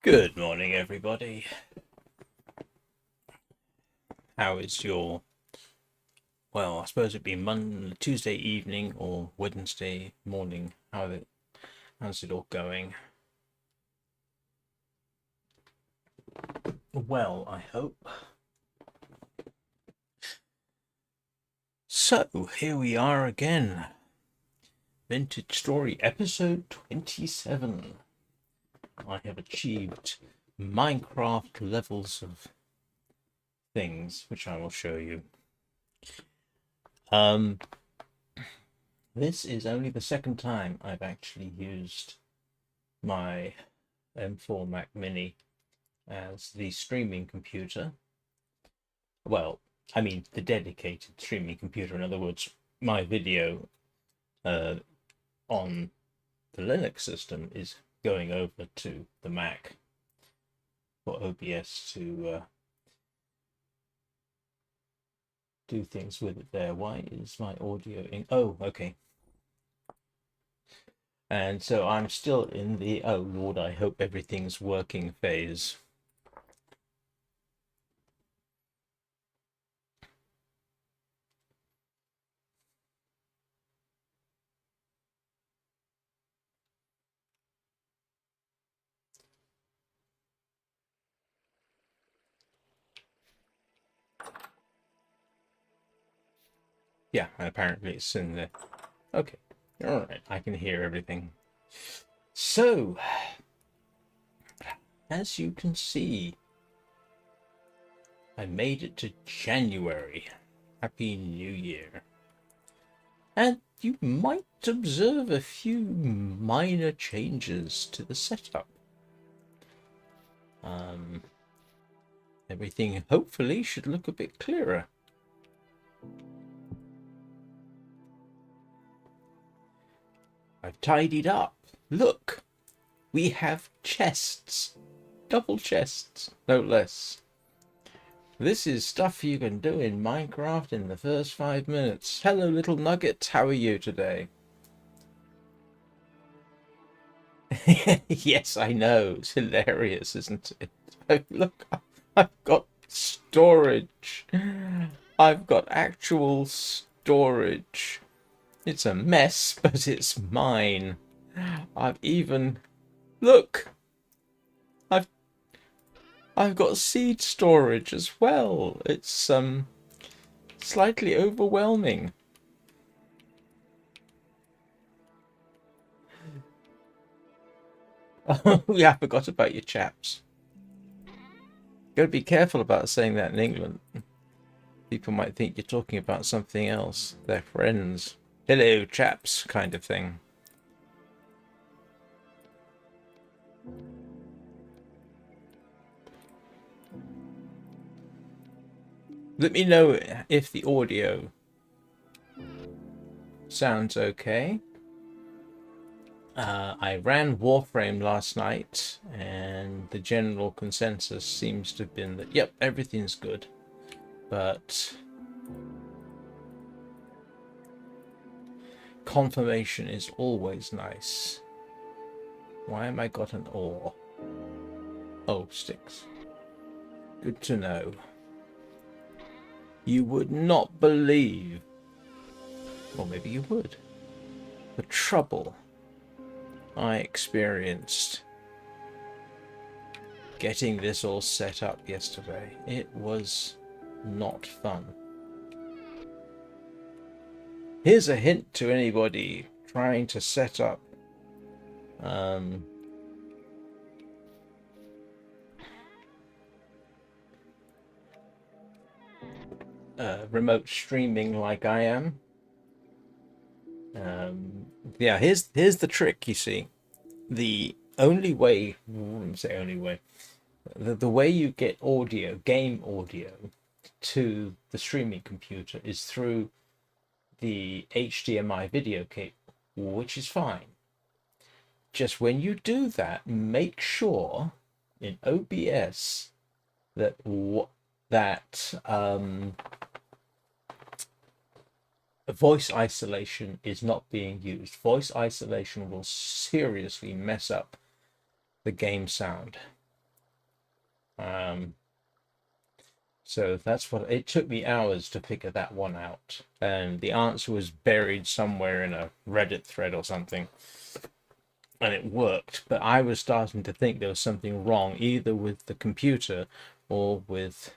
Good morning, everybody. How is your, well, I suppose it'd be Monday, Tuesday evening or Wednesday morning. How's it all going? Well, I hope. So, here we are again. Vintage Story, episode 27. I have achieved Minecraft levels of things, which I will show you. This is only the second time I've actually used my M4 Mac Mini as the streaming computer. Well, I mean the dedicated streaming computer. In other words, my video uh, on the Linux system is going over to the Mac for OBS to do things with it there. Why is my audio in? Oh, okay. And so I'm still in the, oh Lord, I hope everything's working phase. Yeah, and apparently it's in there. Okay. All right, I can hear everything. So, as you can see, I made it to January. Happy New Year. And you might observe a few minor changes to the setup. Everything hopefully should look a bit clearer. I've tidied up. Look, we have chests. Double chests, no less. This is stuff you can do in Minecraft in the first 5 minutes. Hello, little nuggets. How are you today? Yes, I know. It's hilarious, isn't it? Look, I've got storage. I've got actual storage. It's a mess, but it's mine. I've even... Look! I've got seed storage as well. It's slightly overwhelming. Oh yeah, I forgot about your chaps. Gotta be careful about saying that in England. People might think you're talking about something else. They're friends. Hello, chaps, kind of thing. Let me know if the audio sounds okay. I ran Warframe last night, and the general consensus seems to have been that, yep, everything's good. But confirmation is always nice. Why am I got an ore? Oh, sticks. Good to know. You would not believe, or maybe you would, the trouble I experienced getting this all set up yesterday. It was not fun. Here's a hint to anybody trying to set up remote streaming like I am. Yeah, here's the trick. You see, the only way, say only way, the way you get audio, game audio, to the streaming computer is through the HDMI video cable, which is fine. Just when you do that, make sure in OBS that voice isolation is not being used. Voice isolation will seriously mess up the game sound. So that's what it took me hours to figure that one out. And the answer was buried somewhere in a Reddit thread or something. And it worked, but I was starting to think there was something wrong either with the computer or with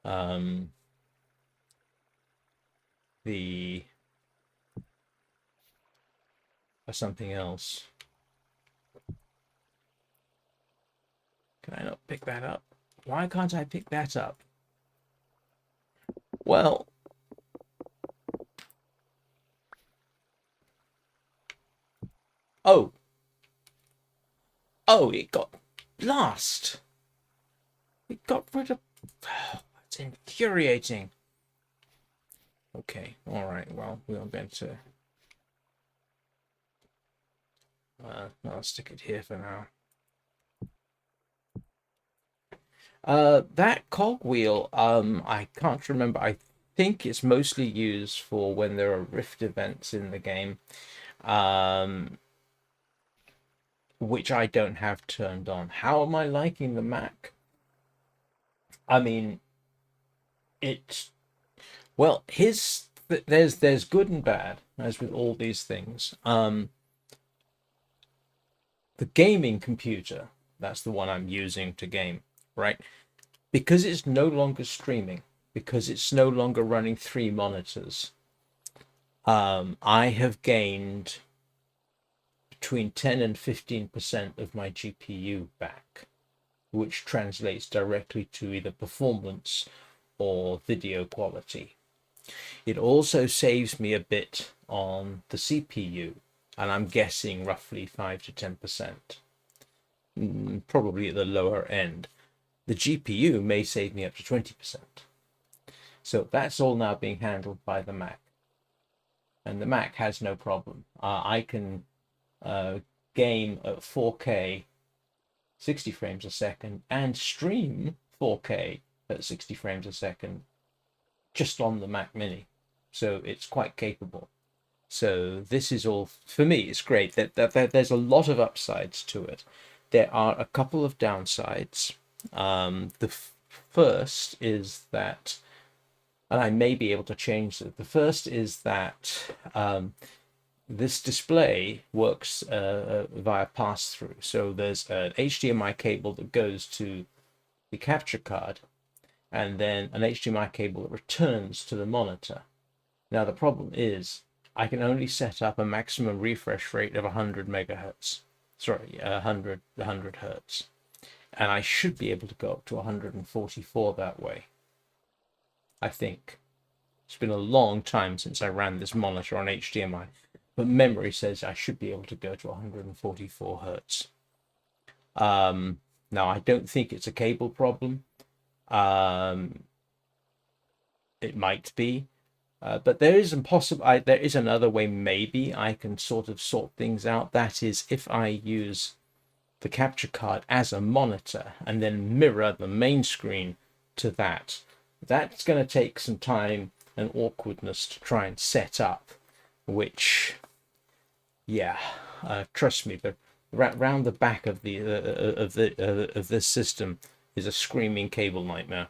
the something else. Can I not pick that up? Why can't I pick that up? Well, oh, it got blast. It got rid of. It's infuriating. Okay, all right. Well, we are going to. I'll stick it here for now. That cogwheel, I can't remember. I think it's mostly used for when there are rift events in the game, which I don't have turned on. How am I liking the Mac? I mean, it's well, there's good and bad, as with all these things. The gaming computer, that's the one I'm using to game, right? Because it's no longer streaming, because it's no longer running 3 monitors, I have gained between 10 and 15% of my GPU back, which translates directly to either performance or video quality. It also saves me a bit on the CPU, and I'm guessing roughly 5 to 10%, probably at the lower end. The GPU may save me up to 20%. So that's all now being handled by the Mac. And the Mac has no problem. I can game at 4K, 60 frames a second, and stream 4K at 60 frames a second just on the Mac Mini. So it's quite capable. So this is all, for me, it's great. There's a lot of upsides to it. There are a couple of downsides. The first is that, and I may be able to change it. The first is that this display works via pass-through. So there's an HDMI cable that goes to the capture card, and then an HDMI cable that returns to the monitor. Now the problem is I can only set up a maximum refresh rate of 100 megahertz. Sorry, 100 hertz. And I should be able to go up to 144 that way. I think. It's been a long time since I ran this monitor on HDMI, but memory says I should be able to go to 144 hertz. Now, I don't think it's a cable problem. It might be. But there is there is another way maybe I can sort of sort things out. That is, if I use the capture card as a monitor and then mirror the main screen to that. That's going to take some time and awkwardness to try and set up, which, yeah, trust me, but round the back of this system is a screaming cable nightmare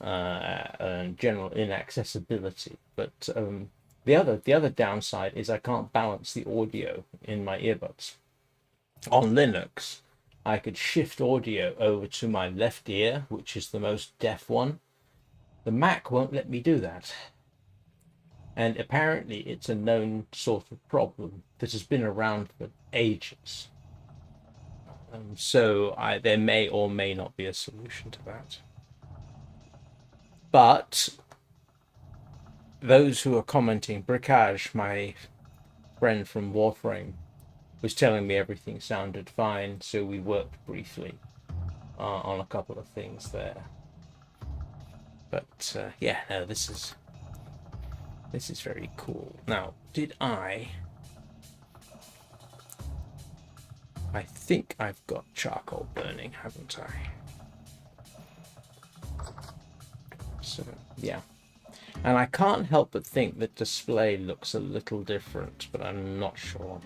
and general inaccessibility. But the other downside is I can't balance the audio in my earbuds. On Linux, I could shift audio over to my left ear, which is the most deaf one. The Mac won't let me do that. And apparently it's a known sort of problem that has been around for ages. So there may or may not be a solution to that. But those who are commenting, Brickage, my friend from Warframe, was telling me everything sounded fine, so we worked briefly on a couple of things there. But yeah, no, this is very cool. Now, I think I've got charcoal burning, haven't I? So yeah, and I can't help but think the display looks a little different, but I'm not sure.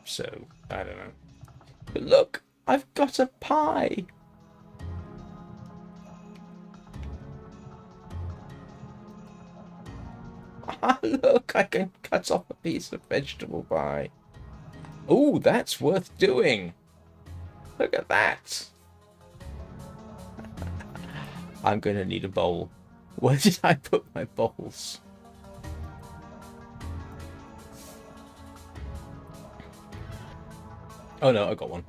So I don't know. But look, I've got a pie. Look, I can cut off a piece of vegetable pie. Oh, that's worth doing. Look at that. I'm going to need a bowl. Where did I put my bowls? Oh no, I got one.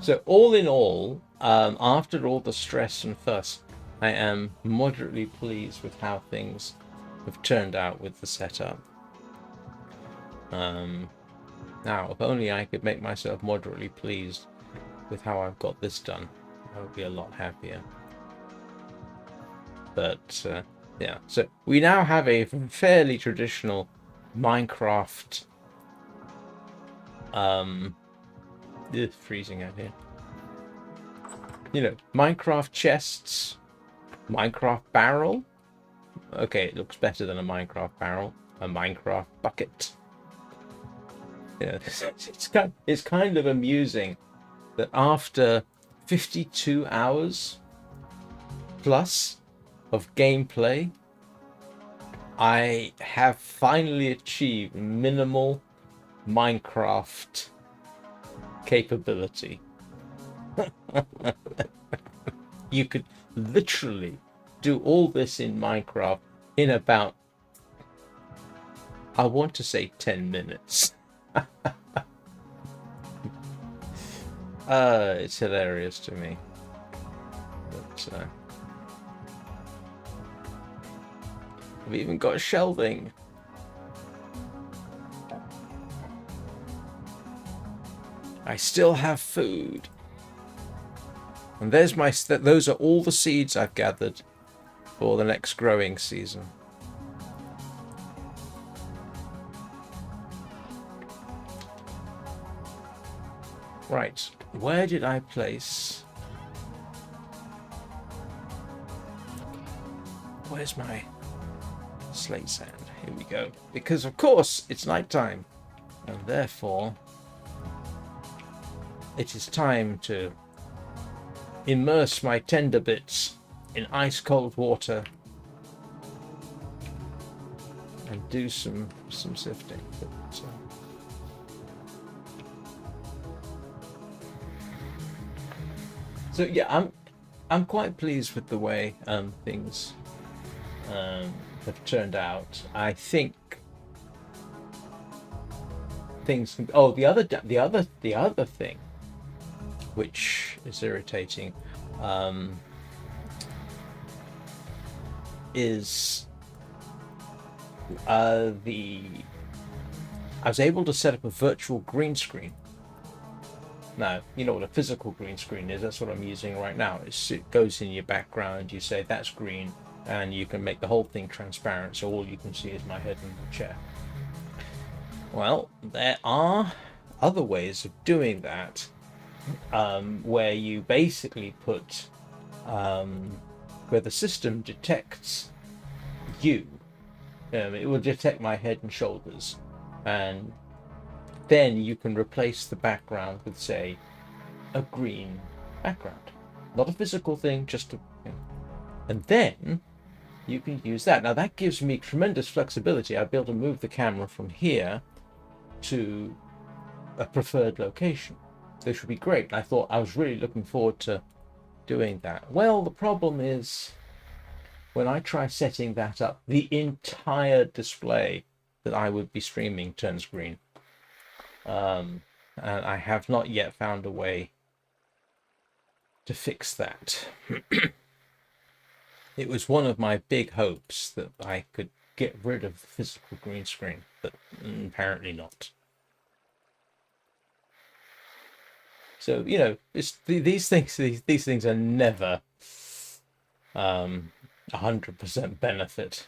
So all in all, after all the stress and fuss, I am moderately pleased with how things have turned out with the setup. Now, if only I could make myself moderately pleased with how I've got this done, I would be a lot happier. But yeah, so we now have a fairly traditional Minecraft. It's freezing out here. You know, Minecraft chests, Minecraft barrel. Okay, it looks better than a Minecraft barrel. A Minecraft bucket. Yeah, it's kind of amusing that after 52 hours plus of gameplay, I have finally achieved minimal Minecraft capability. You could literally do all this in Minecraft in about, I want to say 10 minutes. It's hilarious to me. But I've even got shelving. I still have food. And there's my. Those are all the seeds I've gathered for the next growing season. Right, where did I place? Where's my slate sand? Here we go. Because of course it's nighttime, and therefore it is time to immerse my tender bits in ice cold water and do some sifting. But, so yeah, I'm quite pleased with the way things have turned out. I think things. Oh, the other thing, which is irritating, is I was able to set up a virtual green screen. Now, you know what a physical green screen is. That's what I'm using right now. It goes in your background. You say that's green, and you can make the whole thing transparent, so all you can see is my head and the chair. Well, there are other ways of doing that, where you basically put where the system detects you. It will detect my head and shoulders, and then you can replace the background with, say, a green background. Not a physical thing, just a... And then you can use that. Now that gives me tremendous flexibility. I'll be able to move the camera from here to a preferred location. This would be great. I thought I was really looking forward to doing that. Well, the problem is when I try setting that up, the entire display that I would be streaming turns green. And I have not yet found a way to fix that. It was one of my big hopes that I could get rid of the physical green screen, but apparently not. So, you know, these things are never 100% benefit.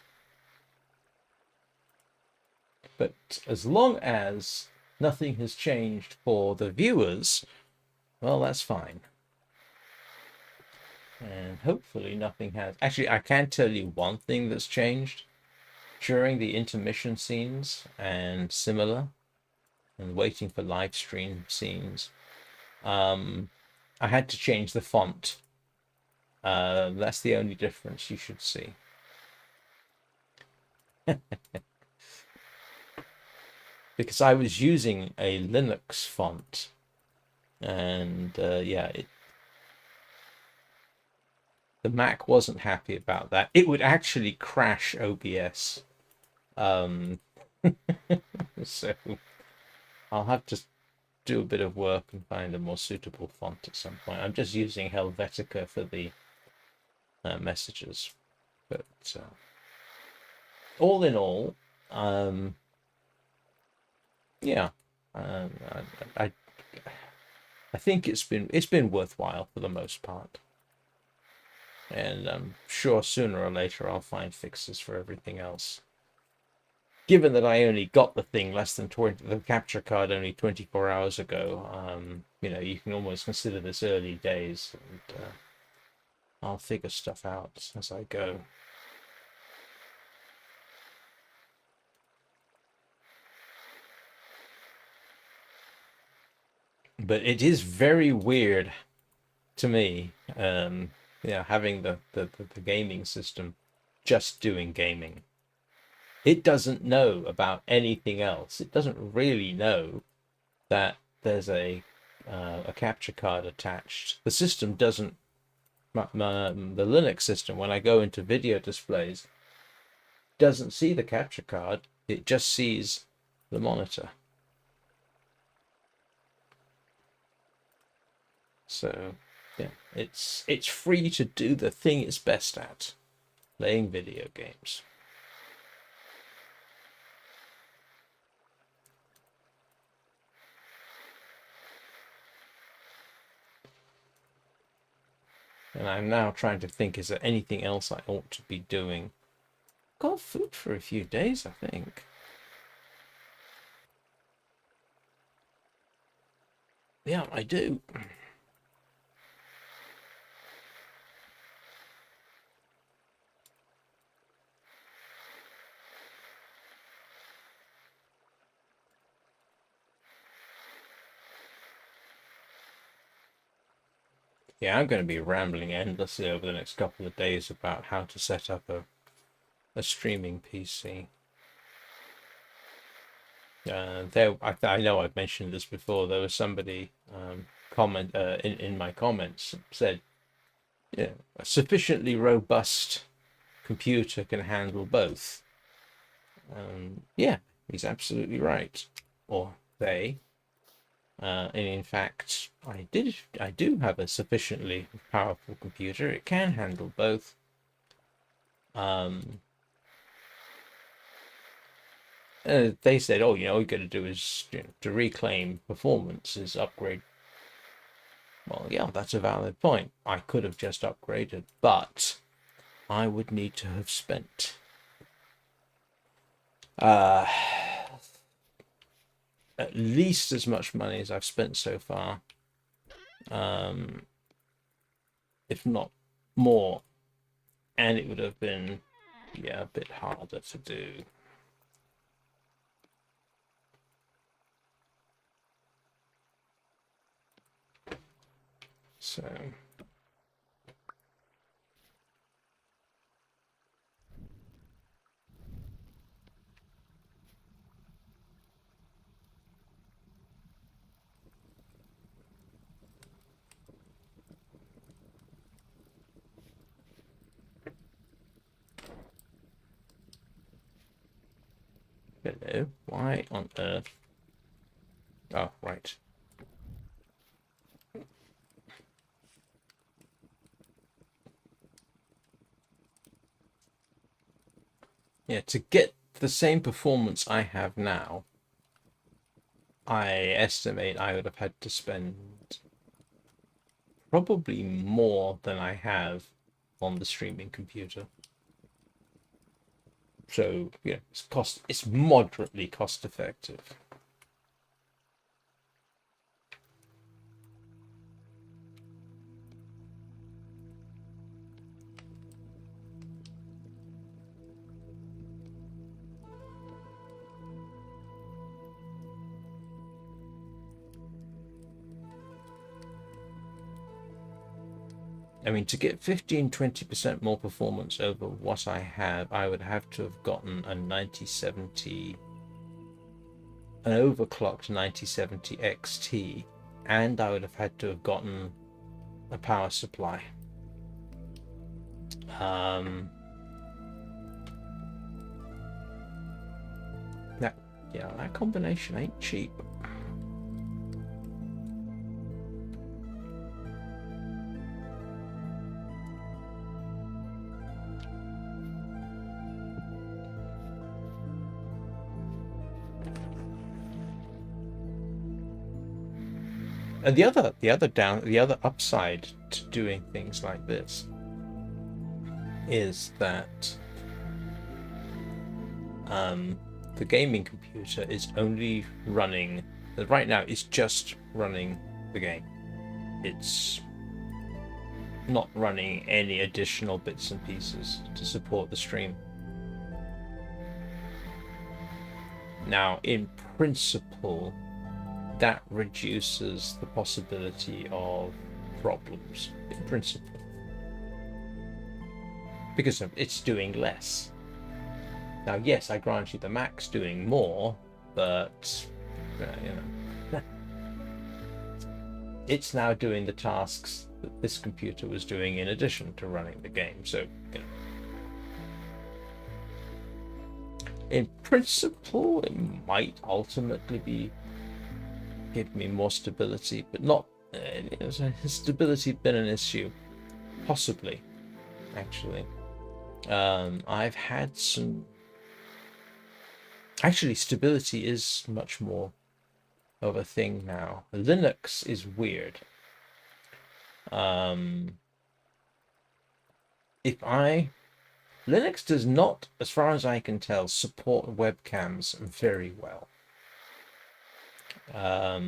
But as long as nothing has changed for the viewers, well, that's fine. And hopefully nothing has. Actually, I can tell you one thing that's changed during the intermission scenes and similar. and waiting for live stream scenes. I had to change the font. That's the only difference you should see. Because I was using a Linux font, and yeah, the Mac wasn't happy about that. It would actually crash OBS. So I'll have to do a bit of work and find a more suitable font at some point. I'm just using Helvetica for the messages, but all in all, yeah, I, I I think it's been worthwhile for the most part, and I'm sure sooner or later I'll find fixes for everything else. Given that I only got the thing less than the capture card only 24 hours ago, you can almost consider this early days, and I'll figure stuff out as I go. But it is very weird to me, having the gaming system just doing gaming. It doesn't know about anything else. It doesn't really know that there's a capture card attached. The system doesn't. The Linux system, when I go into video displays, doesn't see the capture card. It just sees the monitor. So yeah, it's free to do the thing it's best at, playing video games. And I'm now trying to think, is there anything else I ought to be doing? Got food for a few days, I think. Yeah, I do. Yeah, I'm going to be rambling endlessly over the next couple of days about how to set up a streaming PC. I know I've mentioned this before. There was somebody comment in my comments said, yeah, a sufficiently robust computer can handle both. Yeah, he's absolutely right. Or they. And in fact, I do have a sufficiently powerful computer. It can handle both. They said, "Oh, all you got to do is to reclaim performance is upgrade." Well, yeah, that's a valid point. I could have just upgraded, but I would need to have spent at least as much money as I've spent so far, if not more, and it would have been, yeah, a bit harder to do. So hello, why on earth? Oh, right. Yeah, to get the same performance I have now, I estimate I would have had to spend probably more than I have on the streaming computer. So yeah, it's moderately cost effective. I mean, to get 15-20% more performance over what I have, I would have to have gotten a 9070, an overclocked 9070 XT, and I would have had to have gotten a power supply. That combination ain't cheap. And the other upside to doing things like this is that the gaming computer is only running, right now it's just running the game. It's not running any additional bits and pieces to support the stream. Now, in principle, that reduces the possibility of problems, in principle, because it's doing less. Now, yes, I grant you the Mac's doing more, but it's now doing the tasks that this computer was doing in addition to running the game. So, in principle, it might ultimately give me more stability, but not. Has stability been an issue? Possibly, actually. I've had some. Actually, stability is much more of a thing now. Linux is weird. Linux does not, as far as I can tell, support webcams very well. I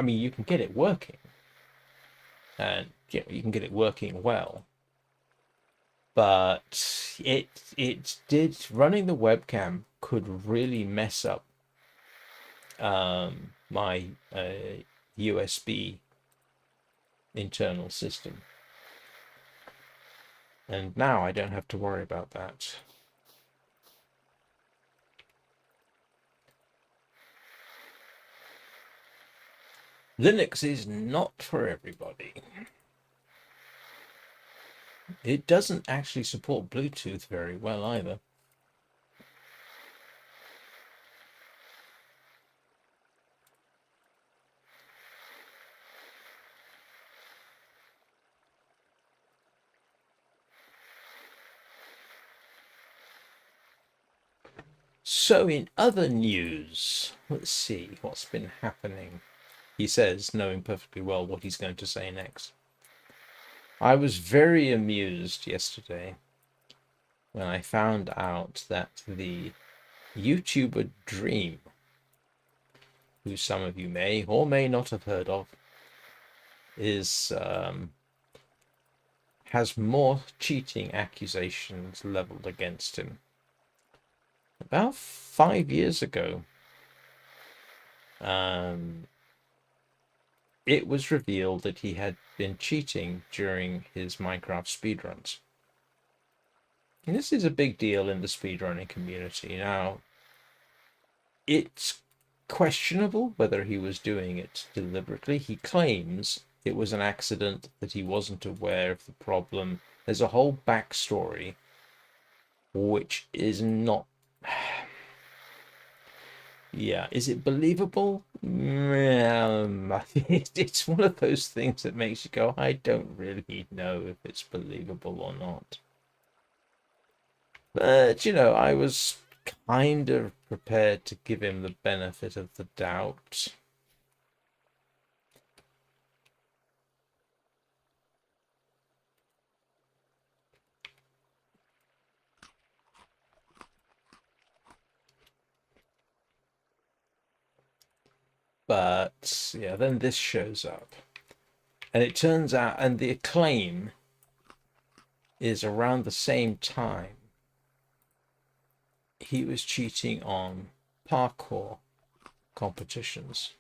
mean, you can get it working, and you can get it working well, but it did running the webcam could really mess up my USB internal system, and now I don't have to worry about that. Linux is not for everybody. It doesn't actually support Bluetooth very well either. So in other news, let's see what's been happening. He says, knowing perfectly well what he's going to say next. I was very amused yesterday when I found out that the YouTuber Dream, who some of you may or may not have heard of, has more cheating accusations leveled against him. About 5 years ago, it was revealed that he had been cheating during his Minecraft speedruns. And this is a big deal in the speedrunning community. Now, it's questionable whether he was doing it deliberately. He claims it was an accident, that he wasn't aware of the problem. There's a whole backstory which is not... Yeah, is it believable? It's one of those things that makes you go, I don't really know if it's believable or not. But, I was kind of prepared to give him the benefit of the doubt. But, yeah, then this shows up. And it turns out, and the acclaim is around the same time he was cheating on parkour competitions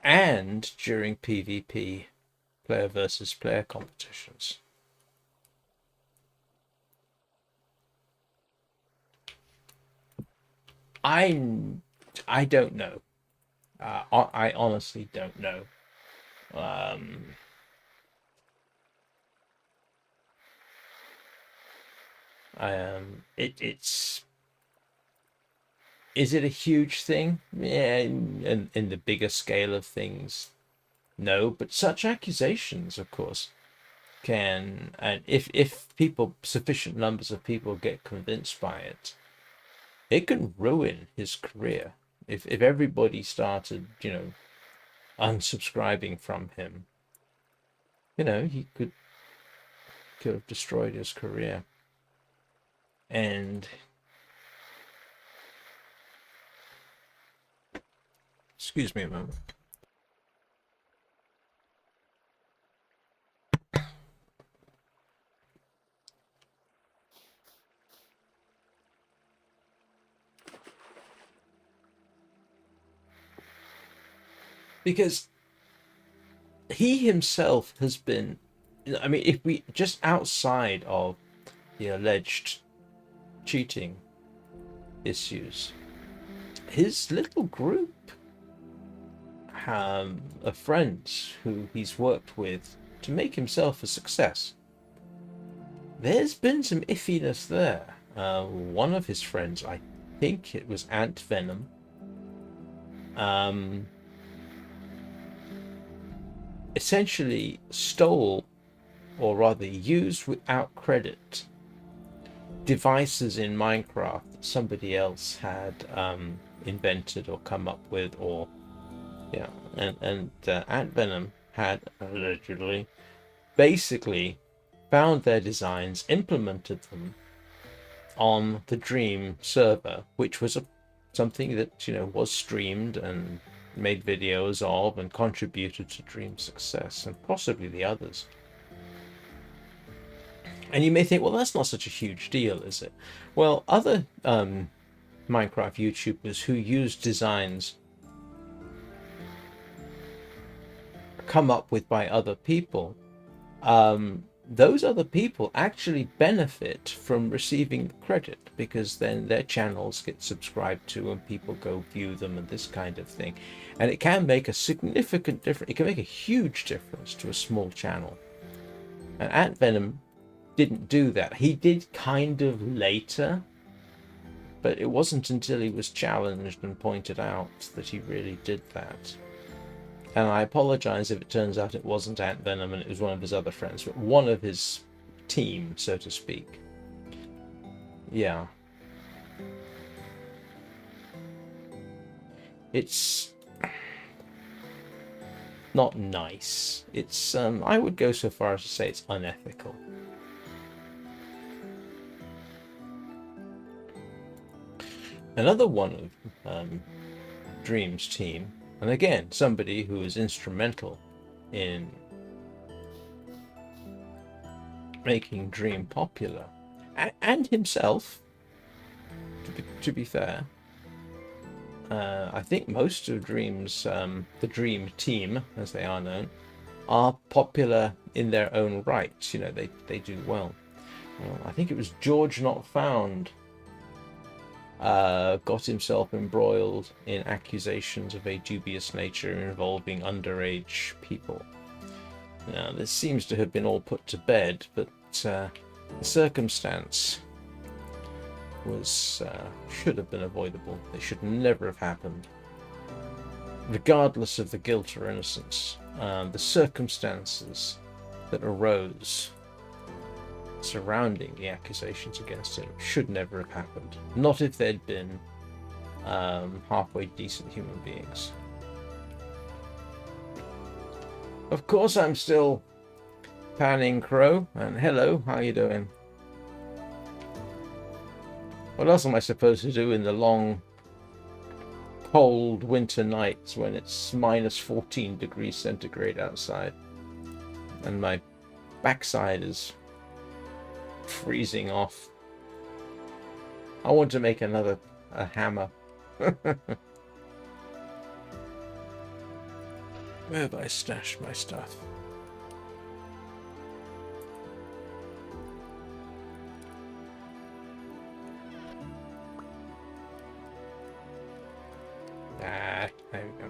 and during PvP, player versus player competitions. I don't know. I honestly don't know. Um, it's is it a huge thing? Yeah, in the bigger scale of things, no. But such accusations, of course, can, and if people, sufficient numbers of people get convinced by it, it can ruin his career. If everybody started, unsubscribing from him, he could have destroyed his career. And excuse me a moment. Because he himself has been, I mean, if we just outside of the alleged cheating issues, his little group of friends who he's worked with to make himself a success, there's been some iffiness there. One of his friends, I think it was Ant Venom, essentially stole, or rather used without credit, devices in Minecraft that somebody else had invented or come up with, or and Ant Venom had allegedly basically found their designs, implemented them on the Dream server, which was something that was streamed and made videos of and contributed to Dream's success and possibly the others. And you may think, well, that's not such a huge deal, is it? Well, other Minecraft YouTubers who use designs come up with by other people, those other people actually benefit from receiving the credit, because then their channels get subscribed to and people go view them and this kind of thing. And it can make a significant difference. It can make a huge difference to a small channel. And Ant Venom didn't do that. He did kind of later, but it wasn't until he was challenged and pointed out that he really did that. And I apologize if it turns out it wasn't Ant Venom and it was one of his other friends, but one of his team, so to speak. Yeah. It's not nice. It's, I would go so far as to say it's unethical. Another one of Dream's team, and again, somebody who is instrumental in making Dream popular, and himself, to be fair, I think most of Dream's, the Dream team, as they are known, are popular in their own right. They do well. I think it was George Not Found got himself embroiled in accusations of a dubious nature involving underage people. Now, this seems to have been all put to bed, but the circumstance should have been avoidable. It should never have happened. Regardless of the guilt or innocence, the circumstances that arose surrounding the accusations against him should never have happened. Not if they'd been halfway decent human beings. Of course, I'm still Panning Crow, and hello, how you doing? What else am I supposed to do in the long, cold winter nights when it's minus 14 degrees centigrade outside and my backside is freezing off? I want to make a hammer. Where have I stashed my stuff? Ah, there we go.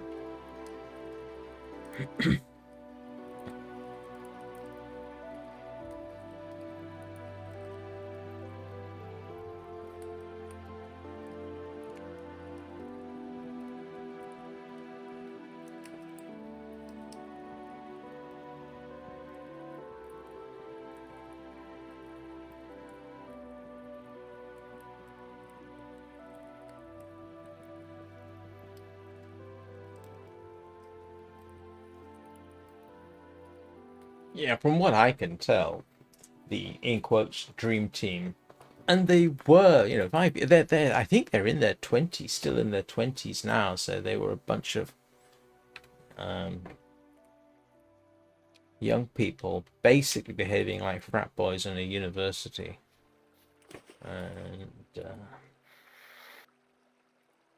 Yeah, from what I can tell, the in quotes dream team, and they were, you know, they're I think they're in their 20s, still in their 20s now, so they were a bunch of um, young people basically behaving like frat boys in a university. And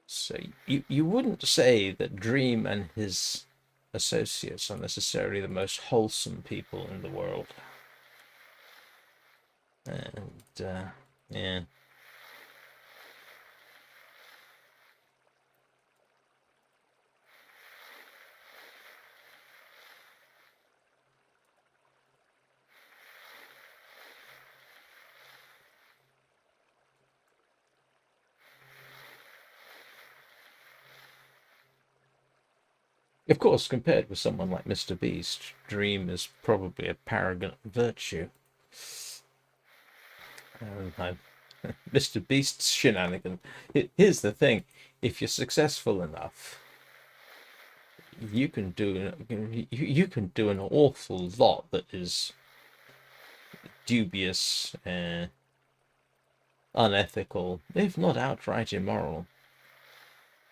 so you wouldn't say that Dream and his associates are necessarily the most wholesome people in the world. And yeah. Of course, compared with someone like Mr. Beast, Dream is probably a paragon of virtue. Mr. Beast's shenanigans. Here's the thing: if you're successful enough, you can do an awful lot that is dubious, unethical, if not outright immoral.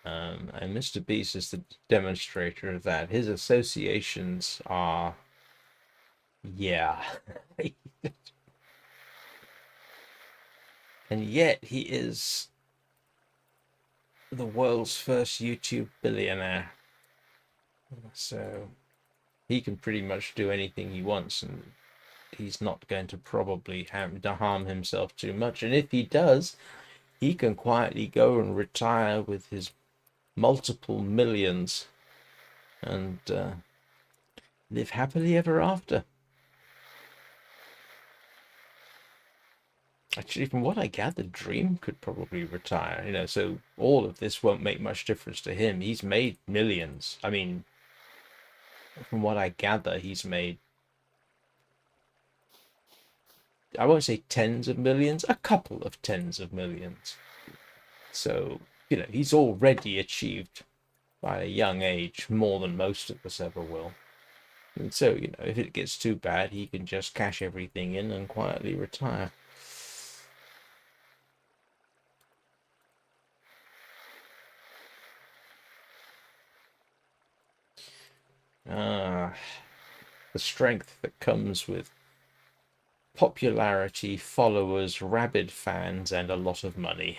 And Mr. Beast is the demonstrator of that. His associations are, yeah. And yet he is the world's first YouTube billionaire. So he can pretty much do anything he wants, and he's not going to probably harm himself too much. And if he does, he can quietly go and retire with his multiple millions and live happily ever after. Actually, from what I gathered, Dream could probably retire, you know, so all of this won't make much difference to him. He's made millions. I mean, from what I gather, he's made, I won't say tens of millions, a couple of tens of millions. So, you know, he's already achieved by a young age more than most of us ever will. And so, you know, if it gets too bad, he can just cash everything in and quietly retire. Ah, the strength that comes with popularity, followers, rabid fans, and a lot of money.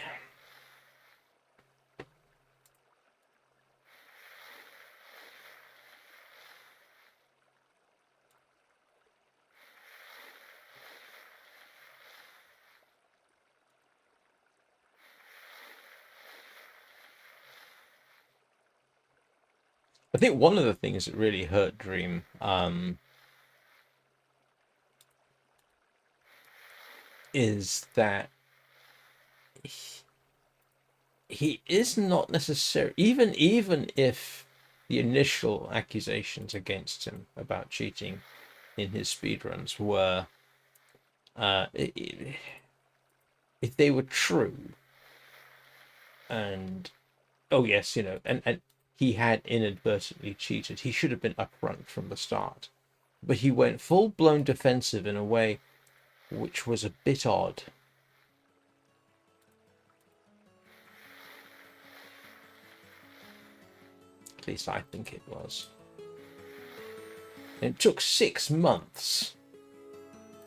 I think one of the things that really hurt Dream is that he is not necessarily, even if the initial accusations against him about cheating in his speedruns were if they were true, and oh yes, you know, and he had inadvertently cheated, he should have been upfront from the start, but he went full blown defensive in a way which was a bit odd. At least I think it was. And it took 6 months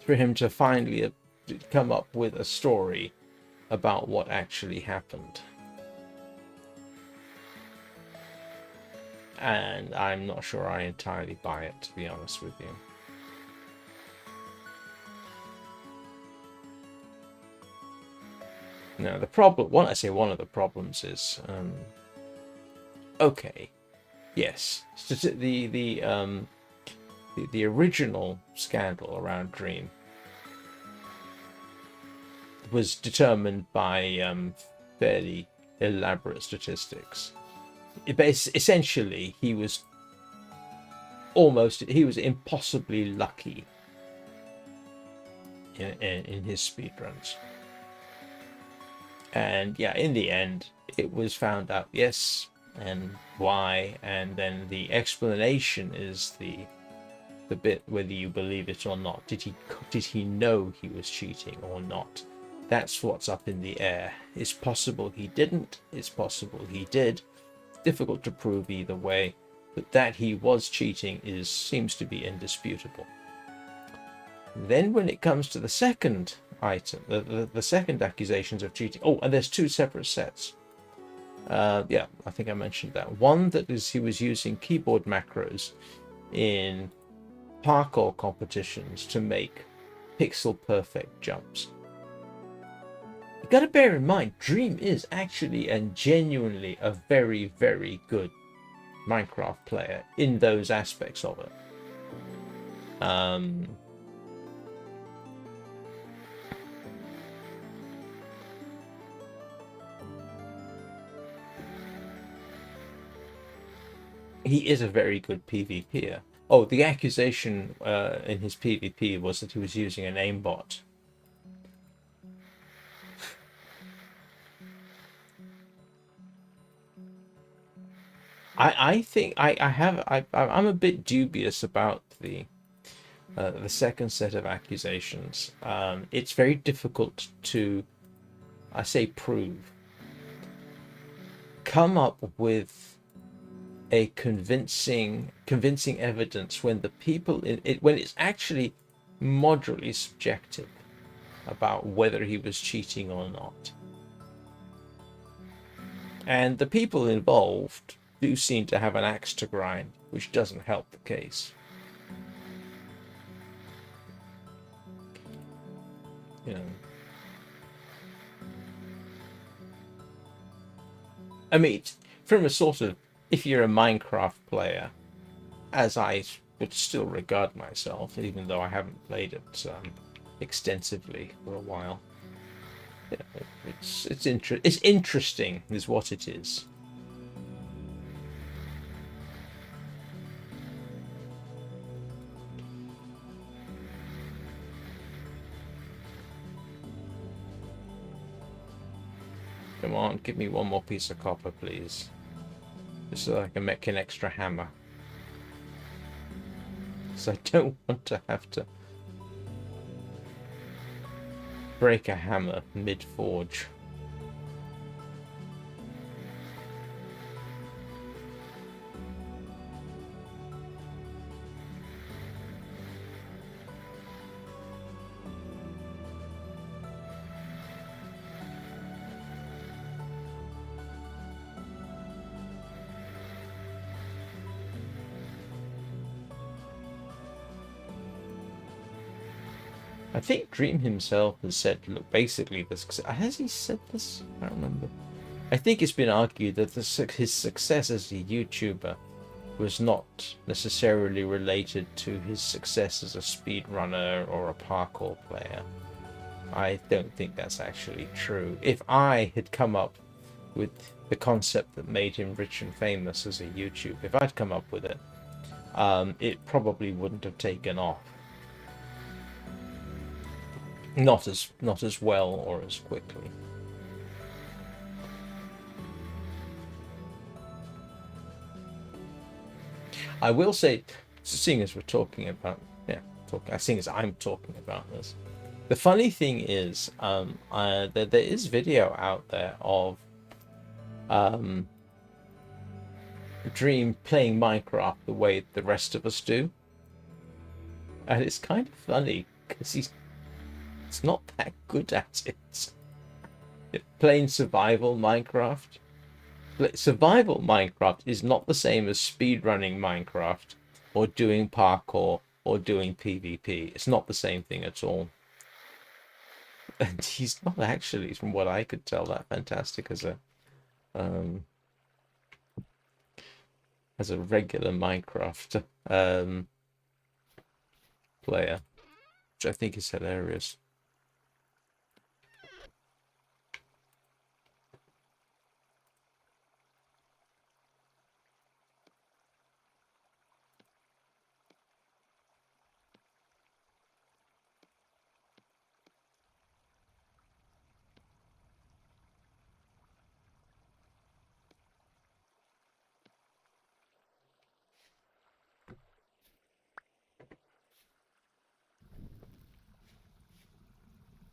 for him to finally come up with a story about what actually happened. And I'm not sure I entirely buy it, to be honest with you. Now, the problem, one of the problems is, okay, yes, the original scandal around Dream was determined by fairly elaborate statistics. Essentially, he was impossibly lucky in his speedruns. And yeah, in the end, it was found out, yes, and why, and then the explanation is the bit, whether you believe it or not. Did he know he was cheating or not? That's what's up in the air. It's possible he didn't. It's possible he did. It's difficult to prove either way, but that he was cheating seems to be indisputable. Then when it comes to the second item, the second accusations of cheating. Oh, and there's two separate sets. Yeah, I think I mentioned that. One that is he was using keyboard macros in parkour competitions to make pixel perfect jumps. You got to bear in mind, Dream is actually and genuinely a very, very good Minecraft player in those aspects of it. He is a very good PvPer. Oh, the accusation in his PvP was that he was using an aimbot. I think I'm a bit dubious about the second set of accusations. It's very difficult to, I say, come up with a convincing evidence when the people when it's actually moderately subjective about whether he was cheating or not. And the people involved do seem to have an axe to grind, which doesn't help the case. You know, I mean, from a sort of, if you're a Minecraft player, as I would still regard myself, even though I haven't played it extensively for a while, you know, it's interesting, is what it is. Come on, give me one more piece of copper, please. Just so I can make an extra hammer. Because I don't want to have to break a hammer mid-forge. I think Dream himself has said, look, basically, has he said this? I don't remember. I think it's been argued that his success as a YouTuber was not necessarily related to his success as a speedrunner or a parkour player. I don't think that's actually true. If I had come up with the concept that made him rich and famous as a YouTuber, if I'd come up with it, it probably wouldn't have taken off. Not as well or as quickly. I will say, seeing as we're talking about, seeing as I'm talking about this, the funny thing is, there is video out there of Dream playing Minecraft the way the rest of us do, and it's kind of funny because he's not that good at it. Plain survival Minecraft. Survival Minecraft is not the same as speedrunning Minecraft or doing parkour or doing PvP. It's not the same thing at all. And he's not actually, from what I could tell, that fantastic um, as a regular Minecraft player, which I think is hilarious.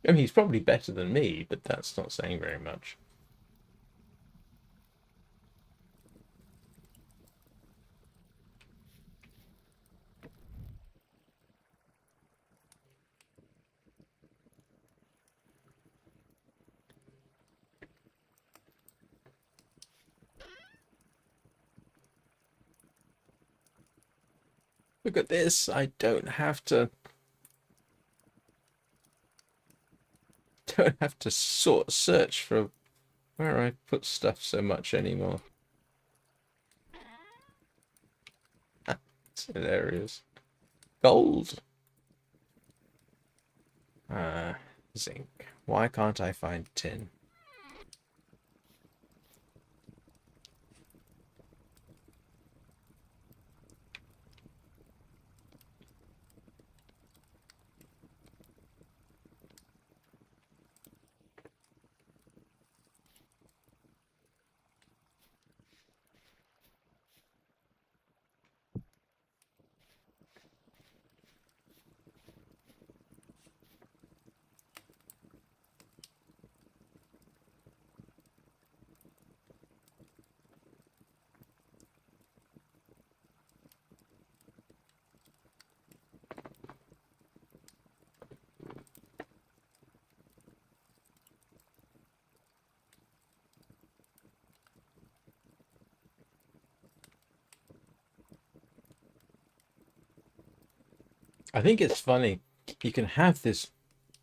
I mean, he's probably better than me, but that's not saying very much. Look at this. I don't have to search for where I put stuff so much anymore. It's hilarious. Gold. Zinc. Why can't I find tin? I think it's funny. You can have this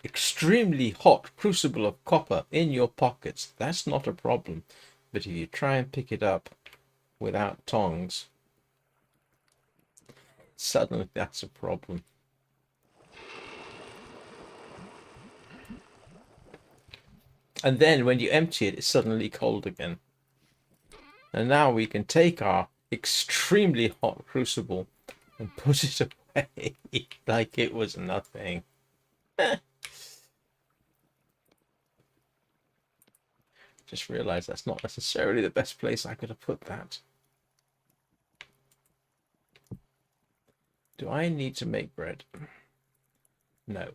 extremely hot crucible of copper in your pockets. That's not a problem. But if you try and pick it up without tongs, suddenly that's a problem. And then when you empty it, it's suddenly cold again. And now we can take our extremely hot crucible and put it away like it was nothing. Just realized that's not necessarily the best place I could have put that. Do I need to make bread? No.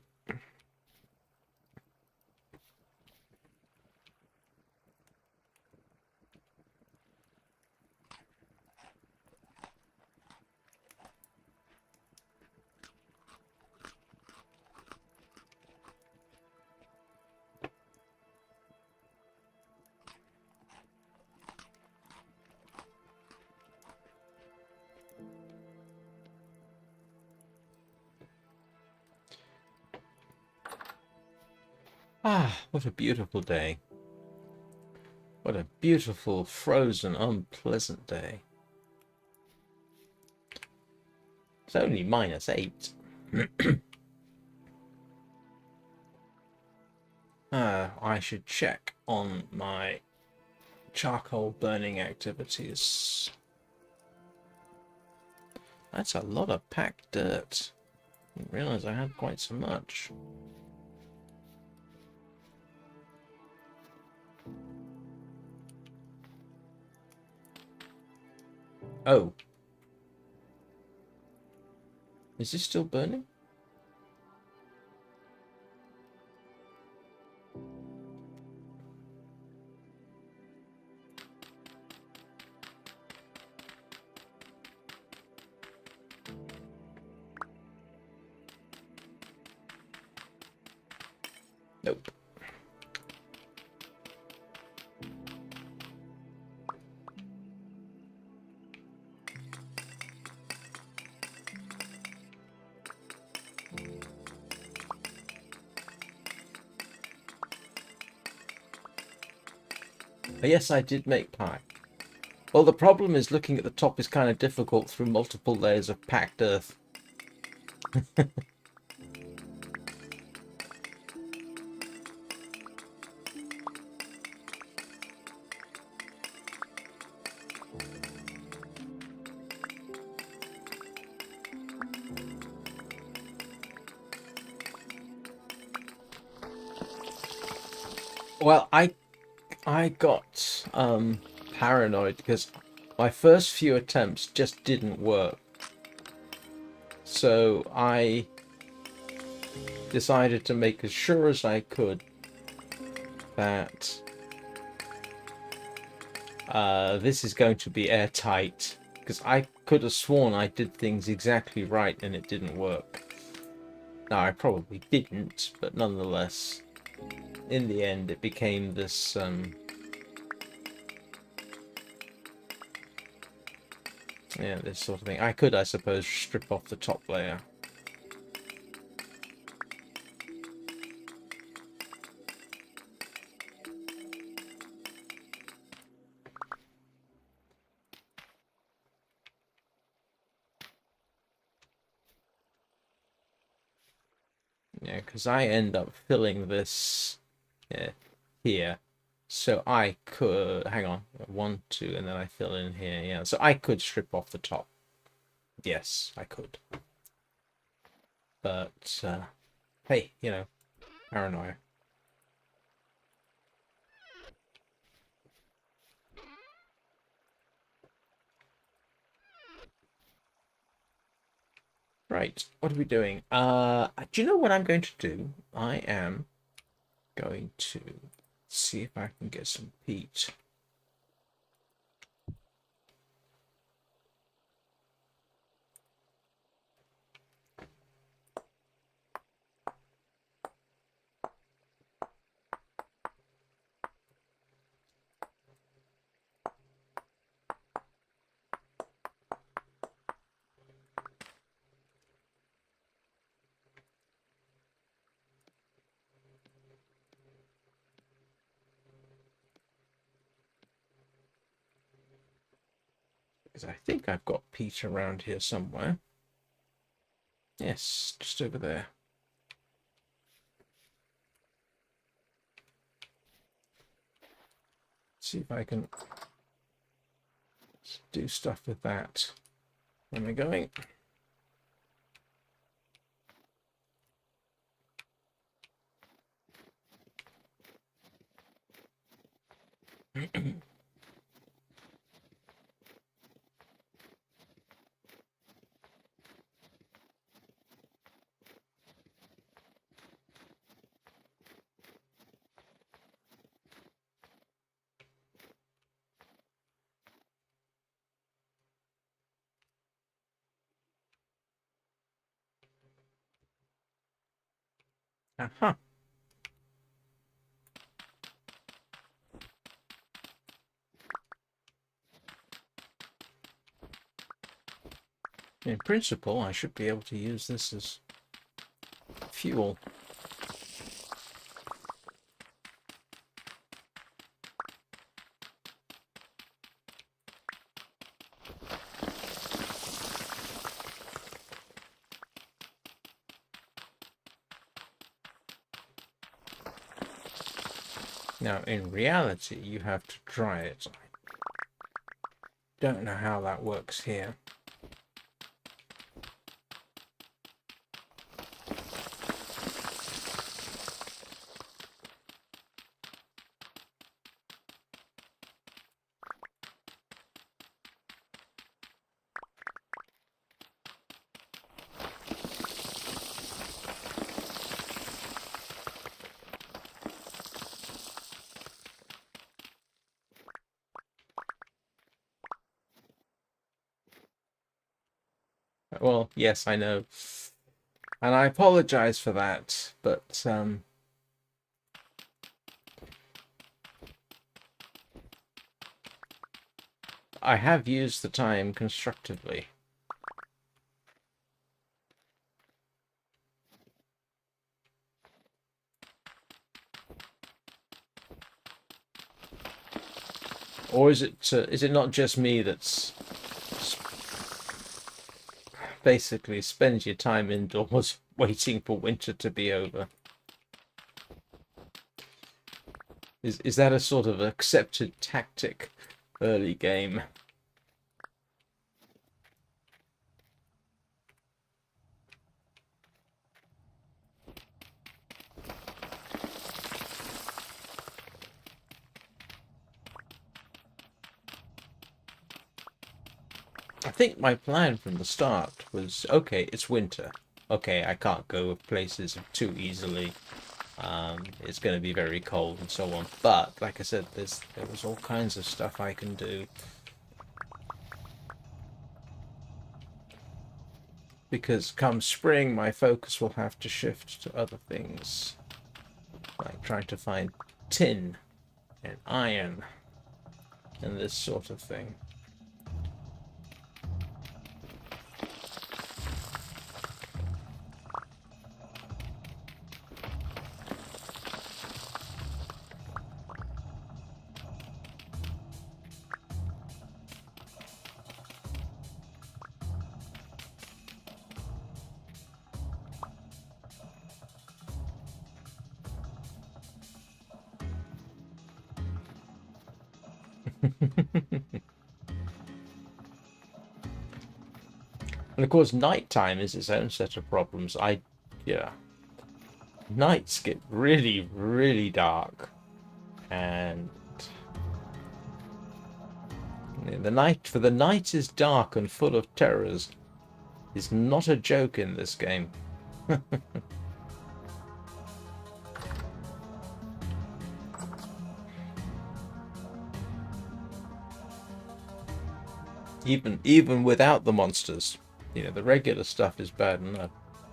Ah, what a beautiful day. What a beautiful, frozen, unpleasant day. It's only -8. I should check on my charcoal burning activities. That's a lot of packed dirt. I didn't realize I had quite so much. Oh. Is this still burning? Nope. Yes, I did make pie. Well, the problem is looking at the top is kind of difficult through multiple layers of packed earth. Well, I got paranoid because my first few attempts just didn't work. So I decided to make as sure as I could that this is going to be airtight, because I could have sworn I did things exactly right and it didn't work. Now, I probably didn't, but nonetheless, in the end, it became this yeah, this sort of thing. I could, I suppose, strip off the top layer. Yeah, because I end up filling this here. So I could, hang on, 1, 2, and then I fill in here. Yeah, so I could strip off the top. Yes, I could. But, hey, you know, paranoia. Right, what are we doing? Do you know what I'm going to do? I am going to see if I can get some peat. Because I think I've got peat around here somewhere. Yes, just over there. See if I can do stuff with that. Where am I going? Aha. In principle, I should be able to use this as fuel. Now, in reality, you have to dry it. I don't know how that works here. Well, yes, I know. And I apologize for that, but I have used the time constructively. Or is it not just me that's basically spends your time indoors waiting for winter to be over? Is that a sort of accepted tactic early game? I think my plan from the start was, okay, it's winter. Okay, I can't go places too easily. It's going to be very cold and so on. But like I said, there was all kinds of stuff I can do. Because come spring, my focus will have to shift to other things. Like trying to find tin and iron and this sort of thing. And of course, nighttime is its own set of problems. Yeah. Nights get really, really dark. And the night is dark and full of terrors is not a joke in this game. Even without the monsters. You know, the regular stuff is bad enough.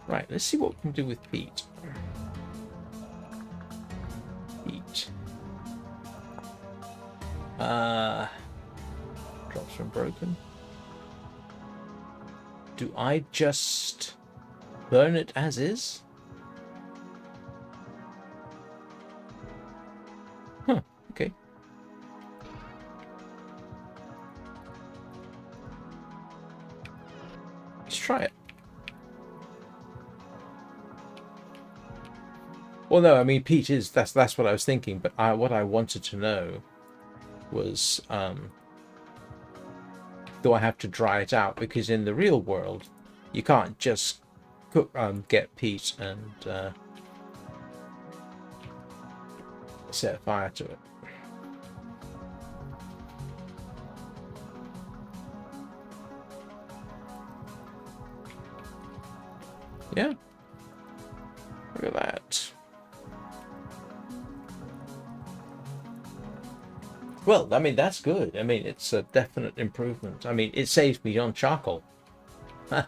Right, let's see what we can do with peat. Peat. Drops from broken. Do I just burn it as is? Huh, okay. Let's try it. Well, no, I mean, peat is, that's what I was thinking, but what I wanted to know was, do I have to dry it out? Because in the real world, you can't just get peat and set fire to it. Yeah. Look at that. Well, I mean, that's good. I mean, it's a definite improvement. I mean, it saves me on charcoal. Huh.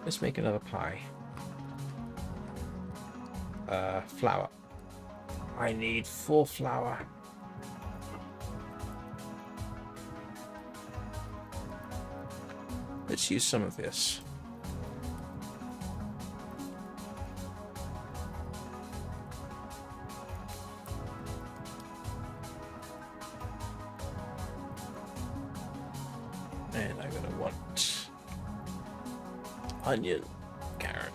Let's make another pie. Flour. I need 4 flour. Let's use some of this. And I'm going to want onion, carrot.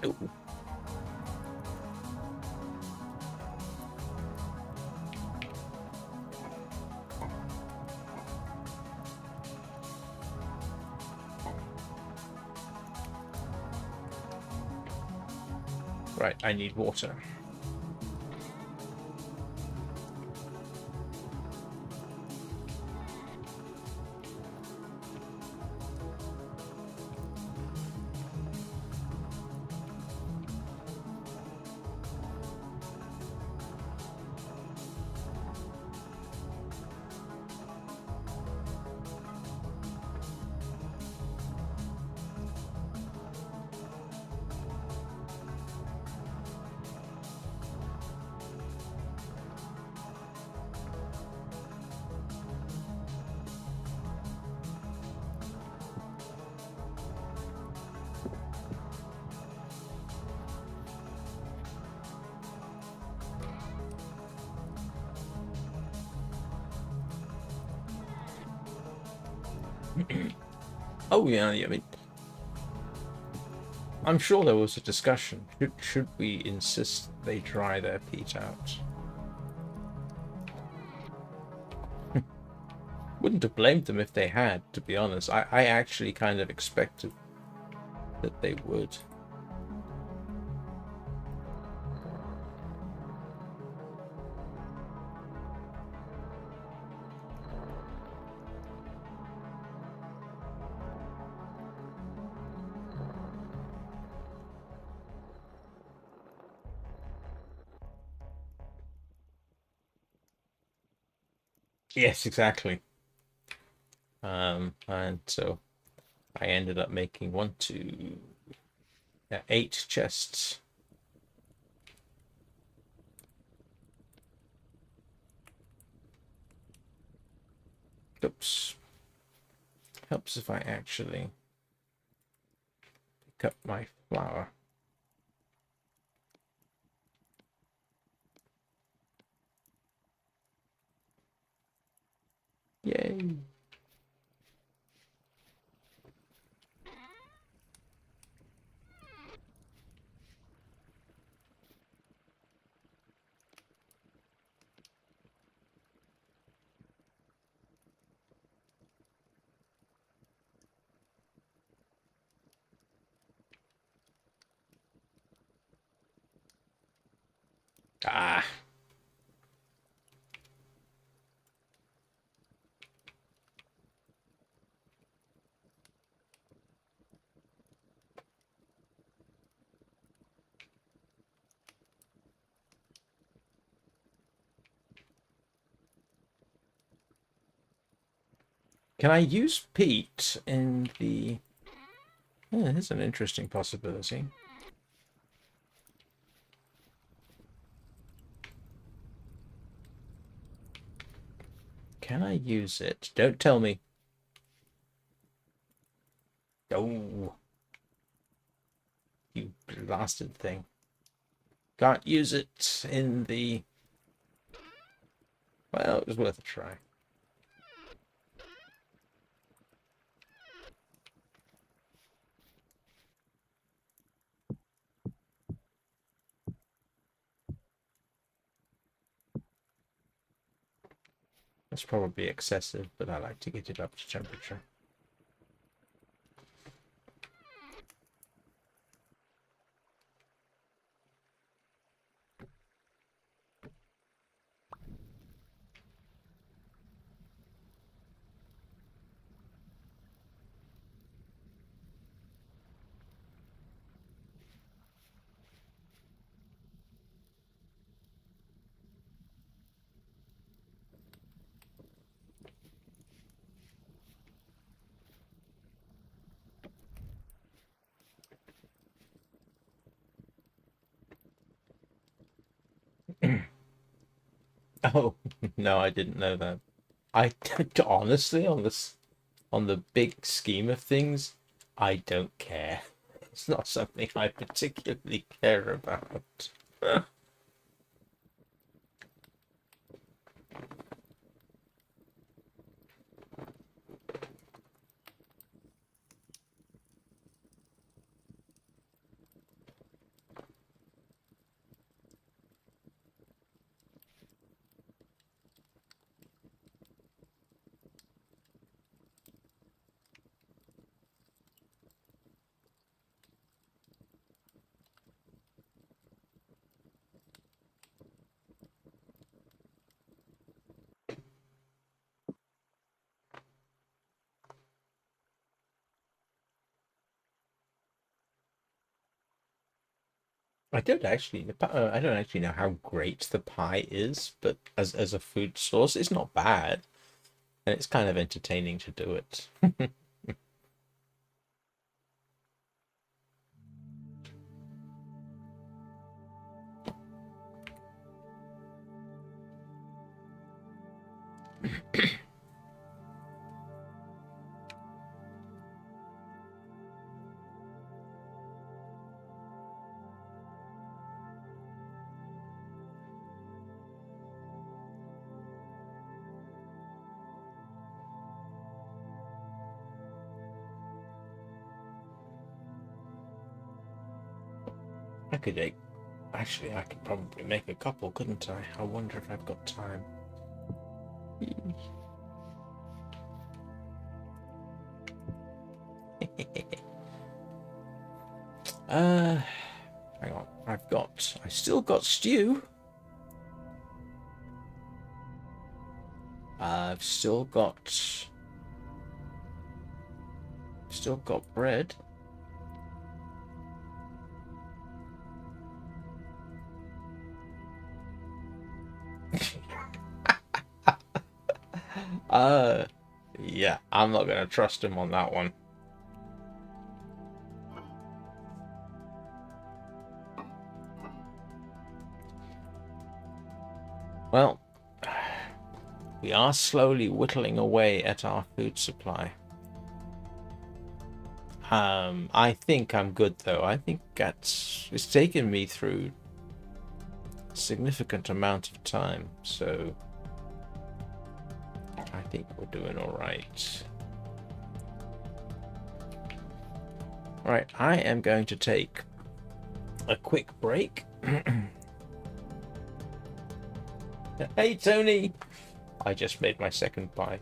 Ooh. Right, I need water. Oh yeah, I mean, I'm sure there was a discussion. Should we insist they dry their peat out? Wouldn't have blamed them if they had, to be honest. I actually kind of expected that they would. Yes, exactly. And so I ended up making one, two, 8 chests. Oops. Helps if I actually pick up my flour. Yay. Ah. Can I use peat in the... Yeah, here's an interesting possibility. Can I use it? Don't tell me. Oh, you blasted thing. Can't use it in the... Well, it was worth a try. That's probably excessive, but I like to get it up to temperature. Oh, no, I didn't know that. I honestly, on the big scheme of things, I don't care. It's not something I particularly care about. I don't actually know how great the pie is, but as a food source, it's not bad, and it's kind of entertaining to do it. I could actually, I could probably make a couple, couldn't I? I wonder if I've got time. Hang on. I still got stew. I've still got bread. Yeah, I'm not gonna trust him on that one. Well, we are slowly whittling away at our food supply. I think I'm good though. I think it's taken me through a significant amount of time, so I think we're doing all right. Right, I am going to take a quick break. Hey, Tony! I just made my second pie.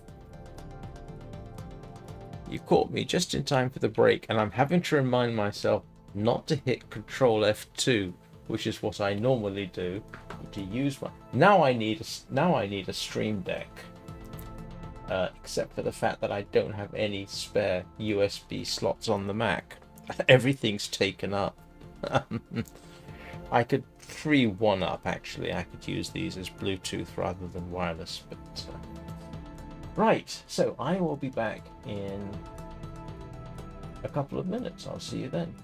You caught me just in time for the break, and I'm having to remind myself not to hit Control F2, which is what I normally do. To use my now I need a Stream Deck. Except for the fact that I don't have any spare USB slots on the Mac. Everything's taken up. I could free one up, actually. I could use these as Bluetooth rather than wireless. But right, so I will be back in a couple of minutes. I'll see you then.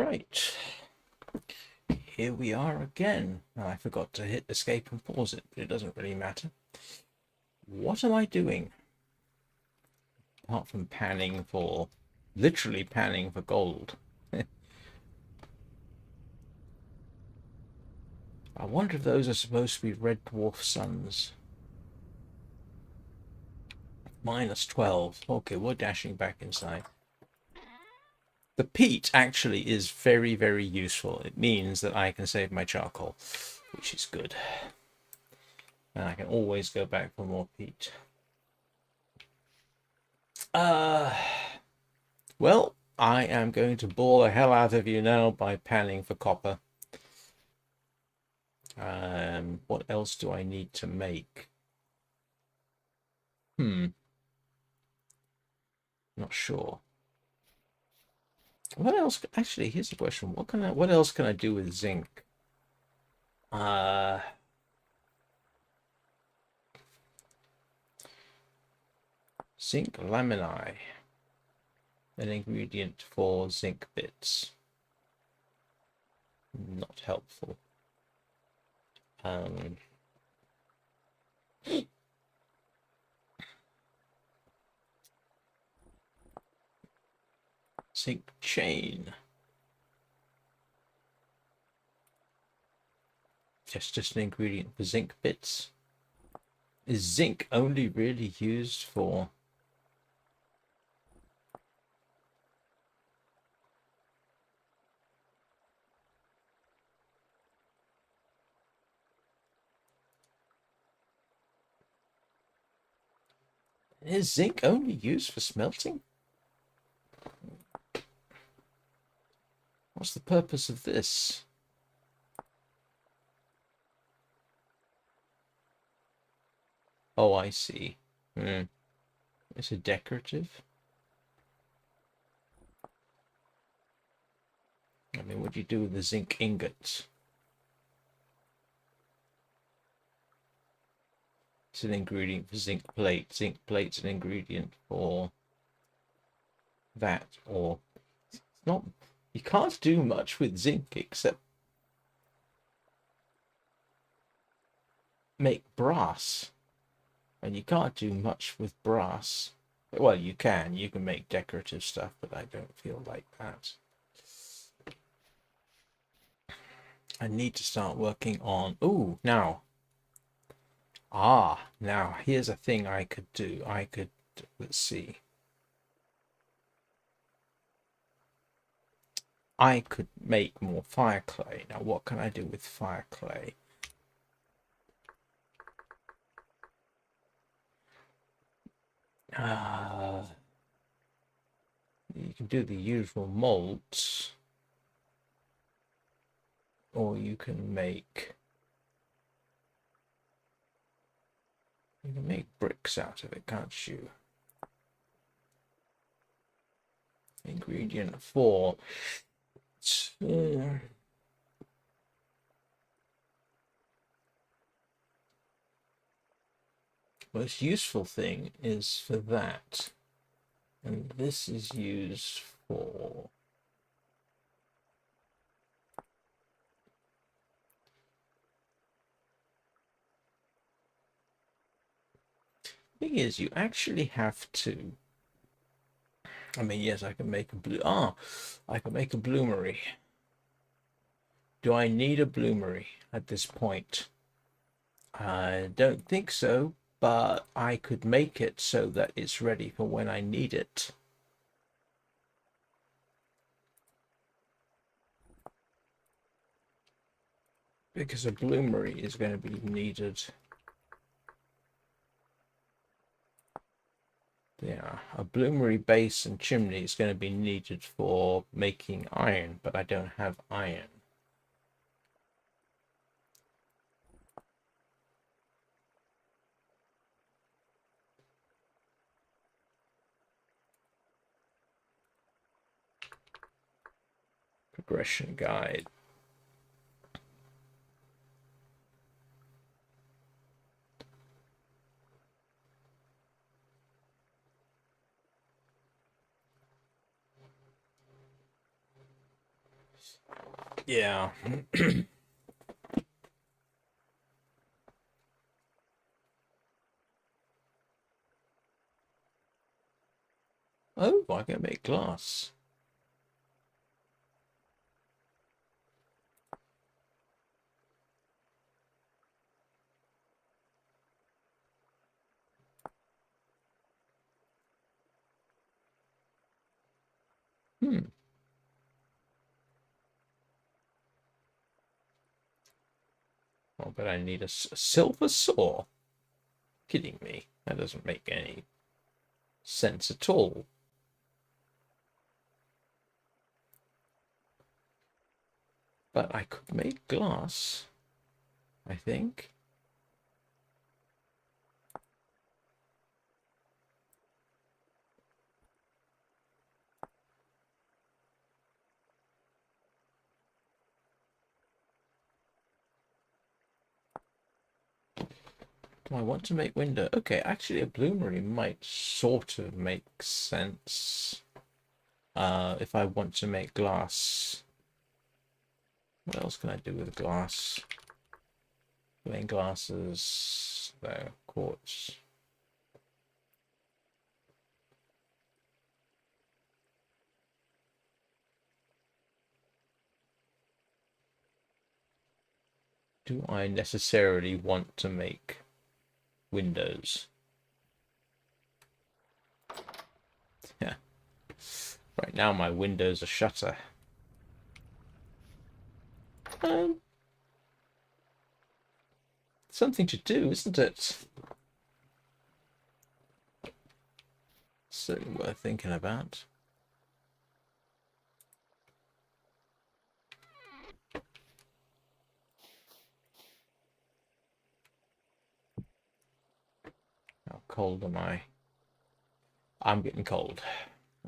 Right, here we are again. I forgot to hit escape and pause it, but it doesn't really matter. What am I doing? Apart from panning for, literally panning for gold. I wonder if those are supposed to be red dwarf suns. -12. Okay, we're dashing back inside. The peat actually is very, very useful. It means that I can save my charcoal, which is good. And I can always go back for more peat. Well, I am going to bore the hell out of you now by panning for copper. What else do I need to make? Not sure. What else? Actually, here's the question. What else can I do with zinc? Zinc laminae. An ingredient for zinc bits. Not helpful. Zinc chain. Just an ingredient for zinc bits. Is zinc only really used for... Is zinc only used for smelting? What's the purpose of this? Oh, I see. Is it decorative? I mean, what do you do with the zinc ingots? It's an ingredient for zinc plate. Zinc plate's an ingredient for that, or it's not. You can't do much with zinc except make brass, and you can't do much with brass. Well, you can make decorative stuff, but I don't feel like that. I need to start working on... Oh, now here's a thing I could do. Let's see, I could make more fire clay. Now what can I do with fire clay? You can do the usual molds, or you can make bricks out of it, can't you? Ingredient 4. Most useful thing is for that, and this is used for... Thing is, you actually have to... I mean, yes, I can make a I can make a bloomery. Do I need a bloomery at this point? I don't think so, but I could make it so that it's ready for when I need it. Because a bloomery is going to be needed. Yeah, a bloomery base and chimney is going to be needed for making iron, but I don't have iron. Progression guide. Yeah. Oh, I can make glass. Hmm. Oh, but I need a silver saw. Kidding me? That doesn't make any sense at all. But I could make glass, I think. Do I want to make window? Okay, actually a bloomery might sort of make sense. If I want to make glass. What else can I do with glass? Plain glasses, no, quartz. Do I necessarily want to make windows? Yeah. Right now my window's a shutter. Um, Something to do, isn't it? Certainly worth thinking about. How cold am I? I'm getting cold.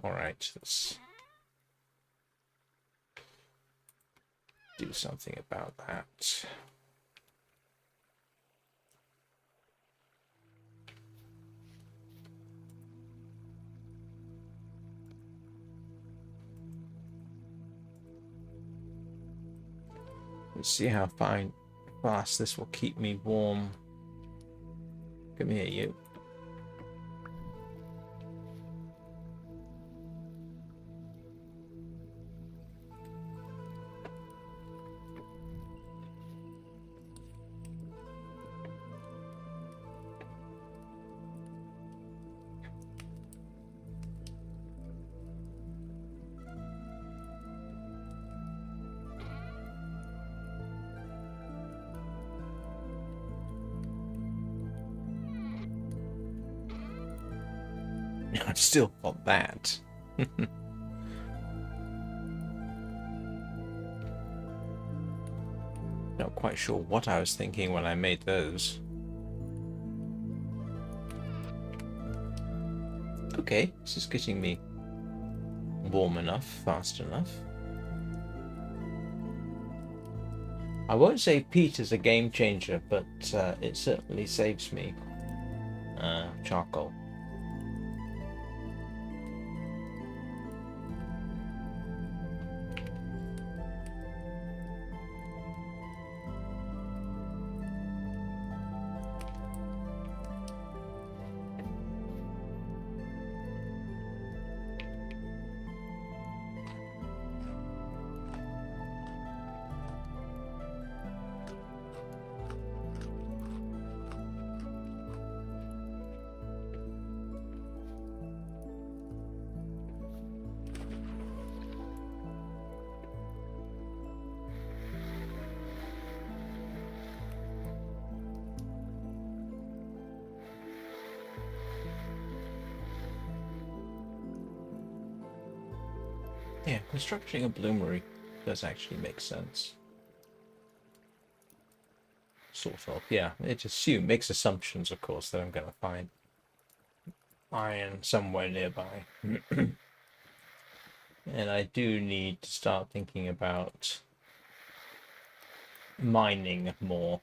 All right, let's do something about that. Let's see how fast this will keep me warm. Come here, you. I've still got that. Not quite sure what I was thinking when I made those. Okay, this is getting me warm enough, fast enough. I won't say peat is a game changer, but it certainly saves me charcoal. Yeah, constructing a bloomery does actually make sense. Sort of, yeah. It makes assumptions, of course, that I'm going to find iron somewhere nearby. And I do need to start thinking about mining more.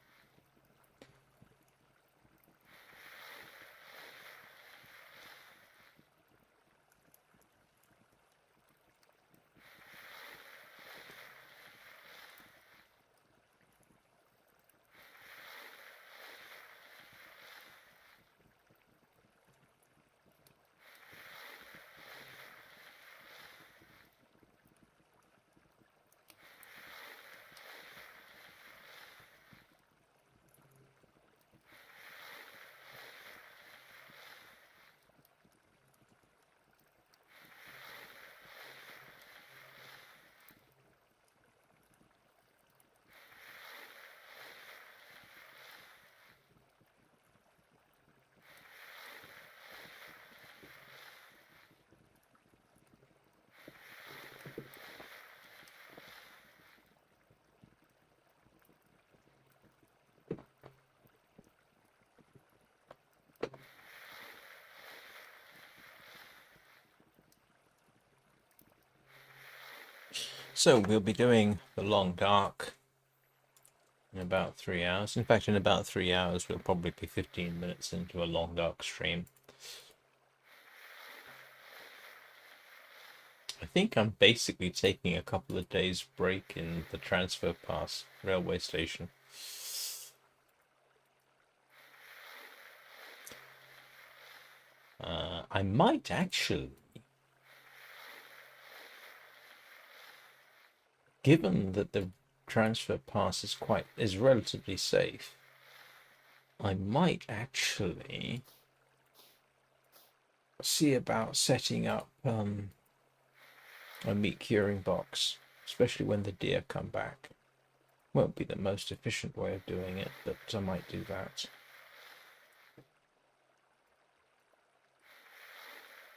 So we'll be doing the long dark in about 3 hours. In fact, in about 3 hours, we'll probably be 15 minutes into a long dark stream. I think I'm basically taking a couple of days break in the Transfer Pass railway station. I might actually, given that the Transfer Pass is relatively safe, I might actually see about setting up a meat curing box, especially when the deer come back. Won't be the most efficient way of doing it, but I might do that.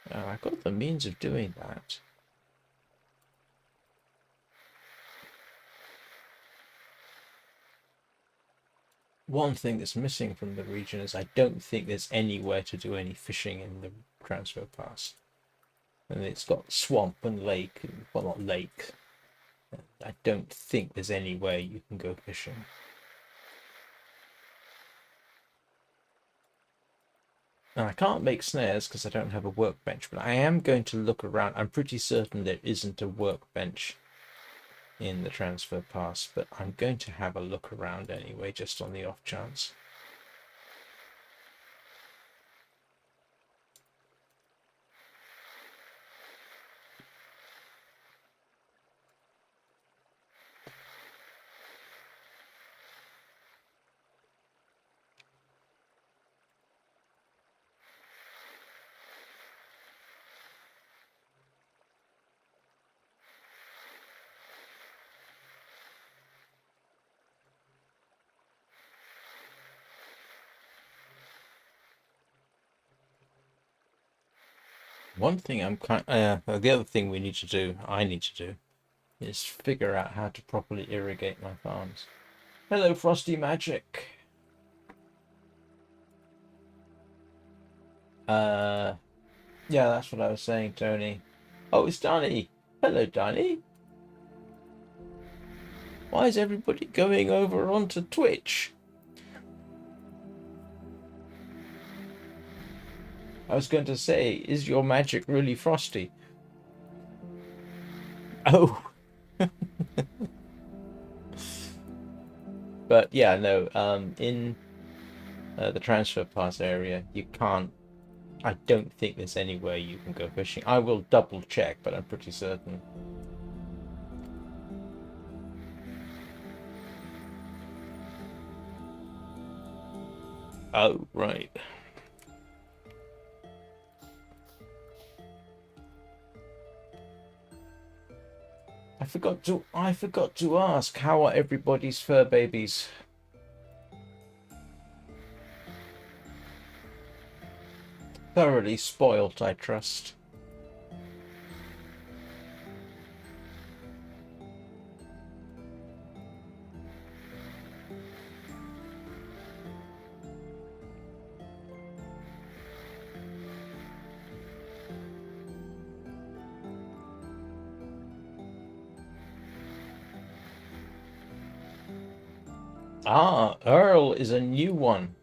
I've got the means of doing that. One thing that's missing from the region is I don't think there's anywhere to do any fishing in the Transfer Pass. And it's got swamp and lake, and, well, not lake. I don't think there's anywhere you can go fishing. And I can't make snares because I don't have a workbench, but I am going to look around. I'm pretty certain there isn't a workbench in the Transfer Pass, but I'm going to have a look around anyway, just on the off chance. One thing the other thing I need to do, is figure out how to properly irrigate my farms. Hello, Frosty Magic. Yeah, that's what I was saying, Tony. Oh, it's Danny. Hello, Danny. Why is everybody going over onto Twitch? I was going to say, is your magic really frosty? Oh. But yeah, no, in the Transfer Pass area, you can't, I don't think there's anywhere you can go fishing. I will double check, but I'm pretty certain. Oh, right. I forgot to ask, how are everybody's fur babies? Thoroughly spoilt, I trust. Ah, Earl is a new one.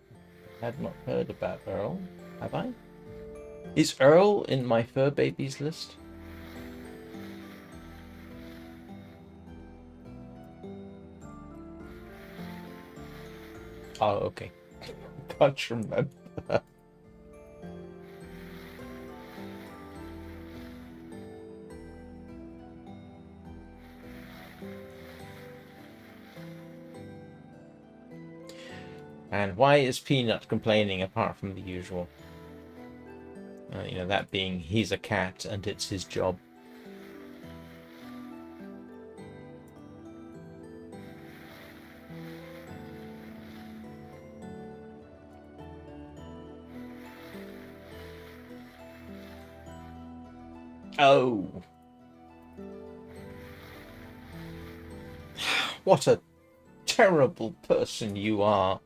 I had not heard about Earl, have I? Is Earl in my fur babies list? Oh, okay. Can't remember. And why is Peanut complaining apart from the usual? That being he's a cat and it's his job. Oh. What a terrible person you are.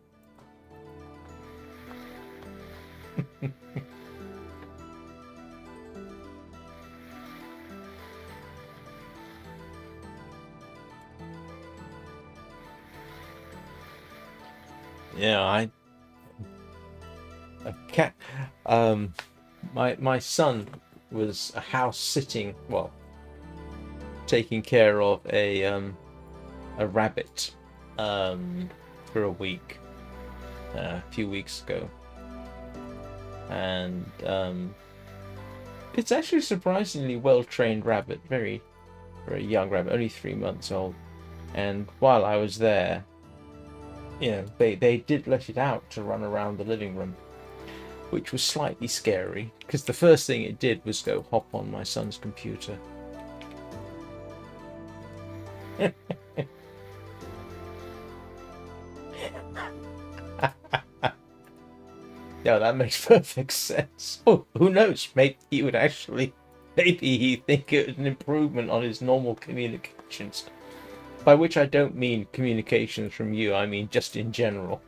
Yeah, I cat. Um, my son was a house sitting, well, taking care of a rabbit for a week a few weeks ago, and it's actually a surprisingly well trained rabbit, very young rabbit, only 3 months old. And while I was there, they did let it out to run around the living room, which was slightly scary because the first thing it did was go hop on my son's computer. Yeah, that makes perfect sense. Oh, who knows? Maybe he'd think it was an improvement on his normal communications. By which I don't mean communications from you, I mean just in general.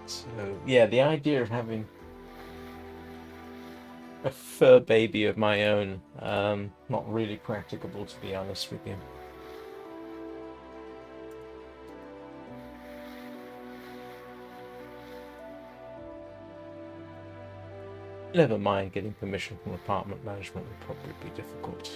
So, yeah, the idea of having a fur baby of my own, not really practicable, to be honest with you. Never mind, getting permission from apartment management would probably be difficult.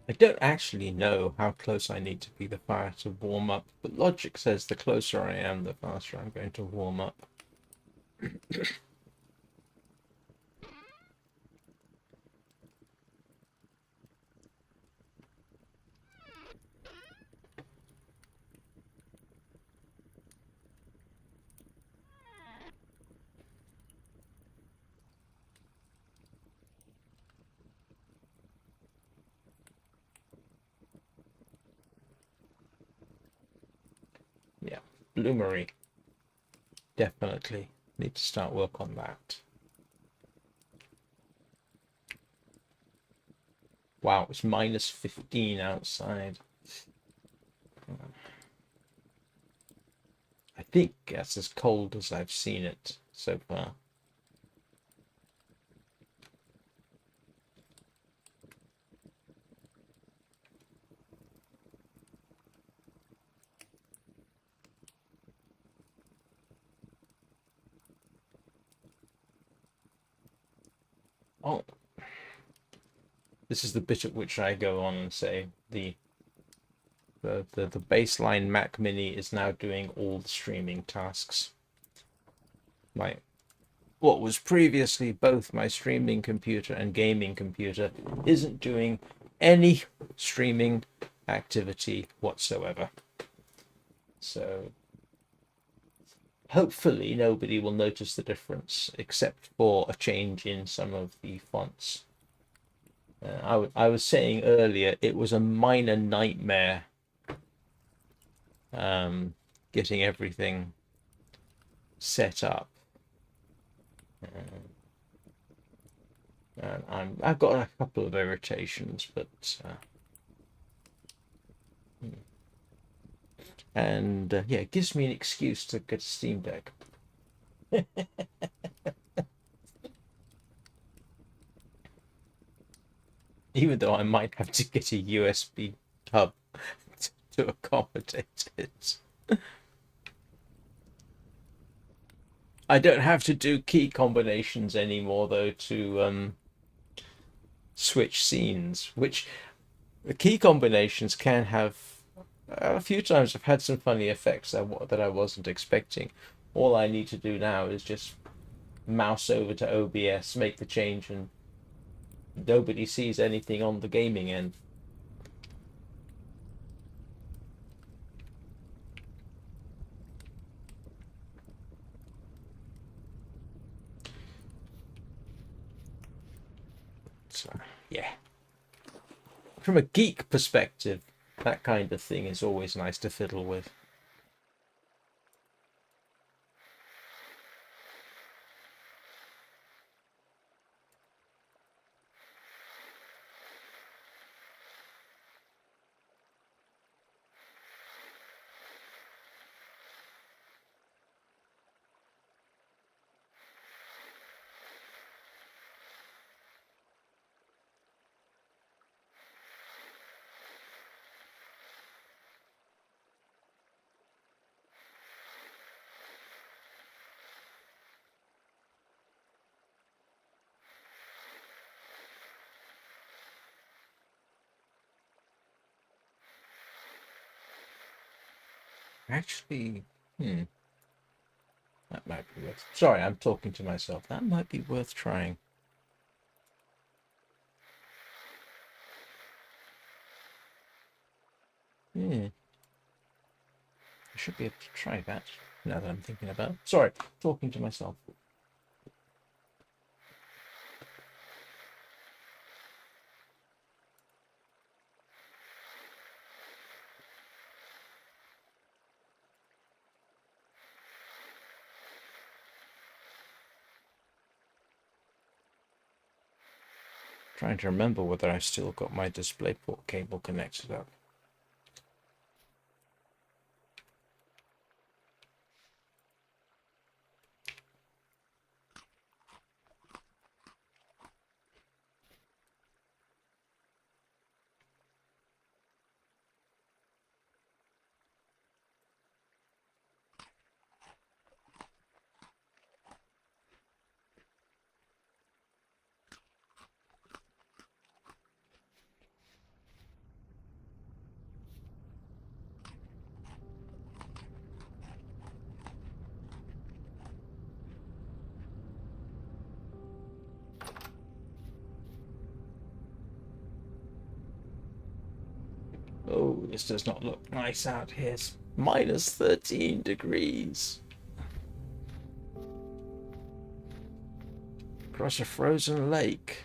I don't actually know how close I need to be the fire to warm up, but logic says the closer I am, the faster I'm going to warm up. Yeah, bloomery. Definitely need to start work on that. Wow, it's minus 15 outside. I think that's as cold as I've seen it so far. Oh, this is the bit at which I go on and say the baseline Mac Mini is now doing all the streaming tasks. What was previously both my streaming computer and gaming computer isn't doing any streaming activity whatsoever. So hopefully nobody will notice the difference except for a change in some of the fonts. I was saying earlier it was a minor nightmare getting everything set up. I've got a couple of irritations, but yeah, it gives me an excuse to get a Steam Deck. Even though I might have to get a USB hub to accommodate it. I don't have to do key combinations anymore, though, to switch scenes, which the key combinations can have. A few times I've had some funny effects that I wasn't expecting. All I need to do now is just mouse over to OBS, make the change, and nobody sees anything on the gaming end. from a geek perspective, that kind of thing is always nice to fiddle with. Actually, that might be worth... Sorry, I'm talking to myself. That might be worth trying. I should be able to try that, now that I'm thinking about it. Sorry, talking to myself. Trying to remember whether I've still got my DisplayPort cable connected up. Oh, this does not look nice out here. It's minus 13 degrees. Across a frozen lake.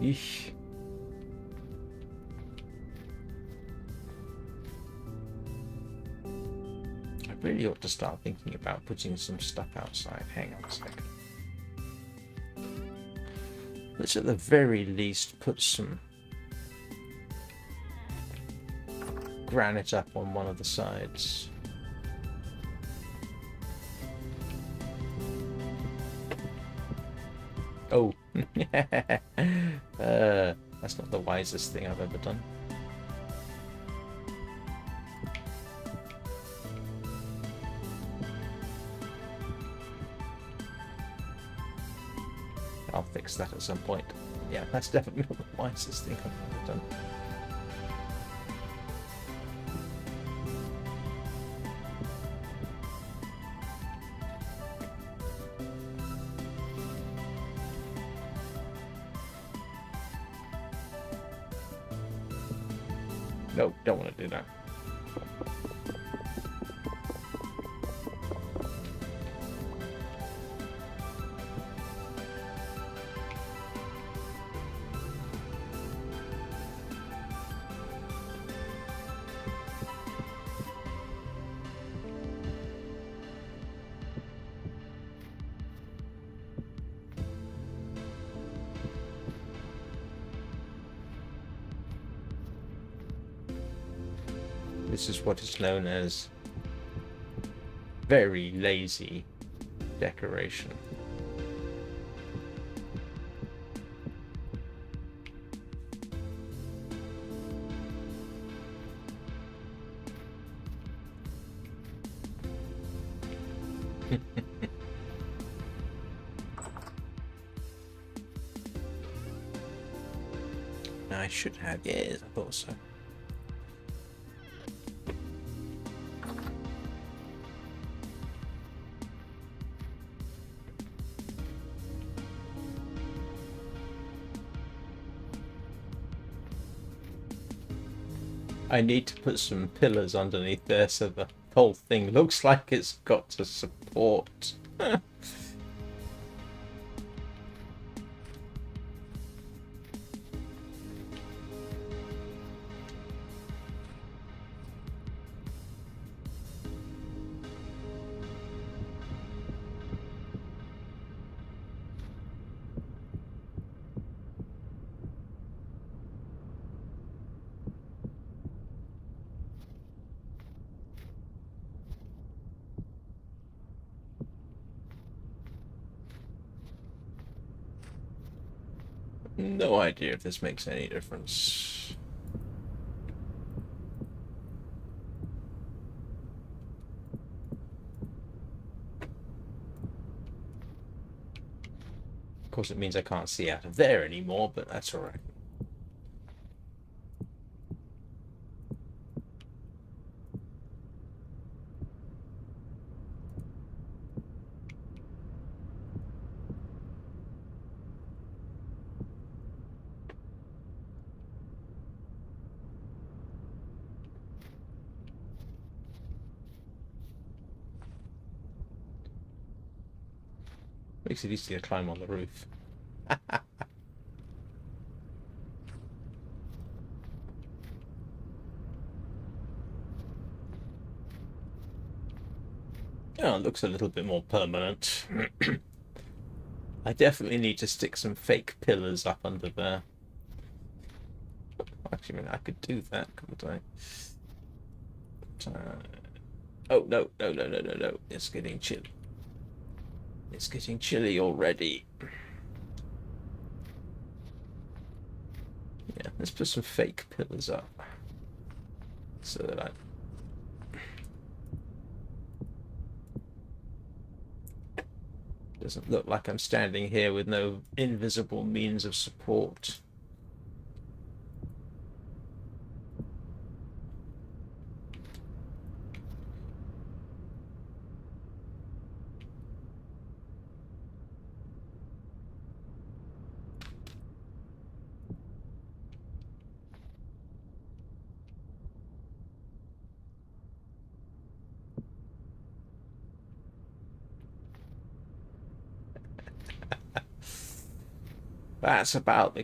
Eesh. I really ought to start thinking about putting some stuff outside. Hang on a second. Let's at the very least put some granite up on one of the sides. Oh, that's not the wisest thing I've ever done. I'll fix that at some point. Yeah, that's definitely not the wisest thing I've ever done. No, don't want to do that. This is what is known as very lazy decoration. I should have, yes, I thought so. I need to put some pillars underneath there so the whole thing looks like it's got to support. No idea if this makes any difference. Of course, it means I can't see out of there anymore, but that's all right. Makes it easy to climb on the roof. Oh, it looks a little bit more permanent. I definitely need to stick some fake pillars up under there. Actually, I mean, I could do that, couldn't I? Oh, no, no, no, no, no, no. It's getting chilly. It's getting chilly already. Yeah, let's put some fake pillars up. So that I... Doesn't look like I'm standing here with no invisible means of support. That's about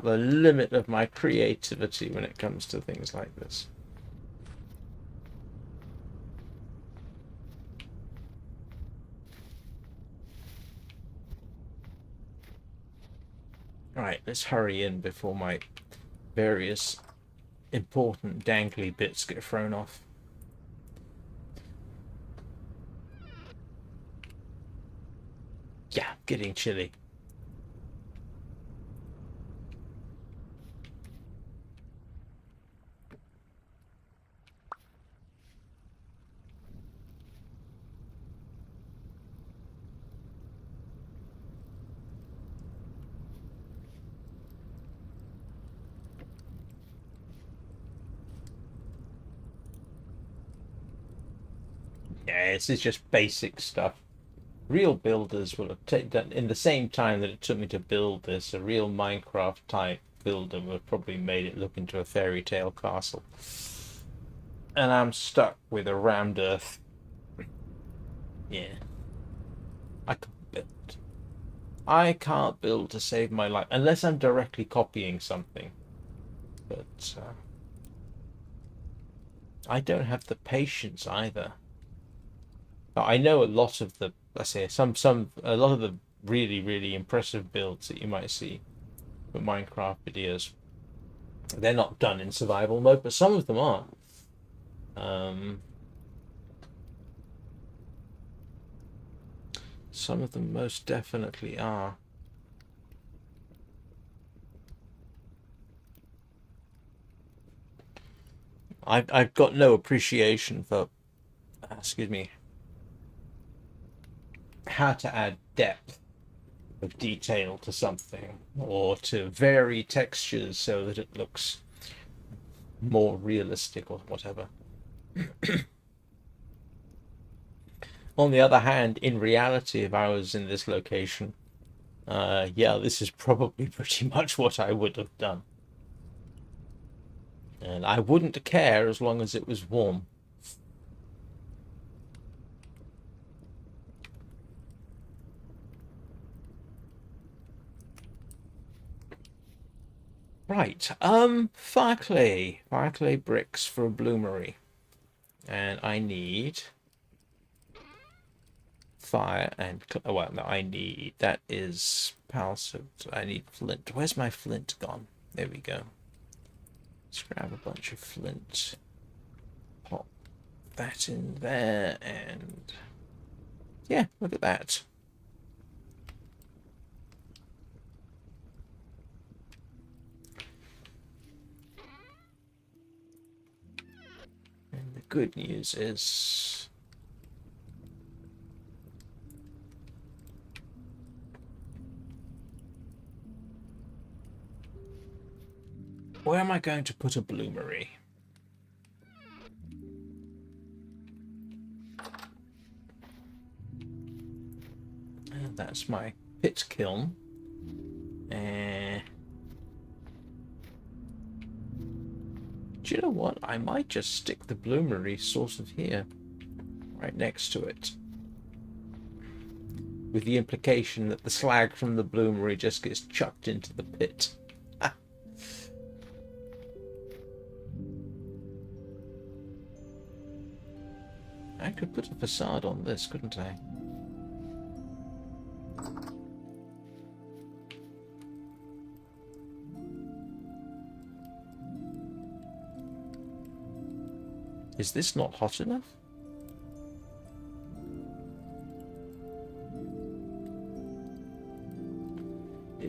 the limit of my creativity when it comes to things like this. Right, let's hurry in before my various important dangly bits get thrown off. Yeah, getting chilly. Yeah, this is just basic stuff. Real builders would have taken, in the same time that it took me to build this, a real Minecraft type builder would have probably made it look into a fairy tale castle. And I'm stuck with a rammed earth. Yeah. I can't build. I can't build to save my life, unless I'm directly copying something. But I don't have the patience either. I know a lot of the, let's say, a lot of the really impressive builds that you might see for Minecraft videos, they're not done in survival mode, but some of them are. Some of them most definitely are. I've got no appreciation for, excuse me, how to add depth of detail to something, or to vary textures so that it looks more realistic or whatever. On the other hand, in reality, if I was in this location, yeah, this is probably pretty much what I would have done. And I wouldn't care as long as it was warm. Right, fire clay bricks for a bloomery. And I need fire and, well, no, I need, that is palsite. I need flint. Where's my flint gone? There we go. Let's grab a bunch of flint. Pop that in there, and yeah, look at that. And the good news is where am I going to put a bloomery? And that's my pit kiln. Do you know what? I might just stick the bloomery sort of here, right next to it. With the implication that the slag from the bloomery just gets chucked into the pit. I could put a facade on this, couldn't I? Is this not hot enough?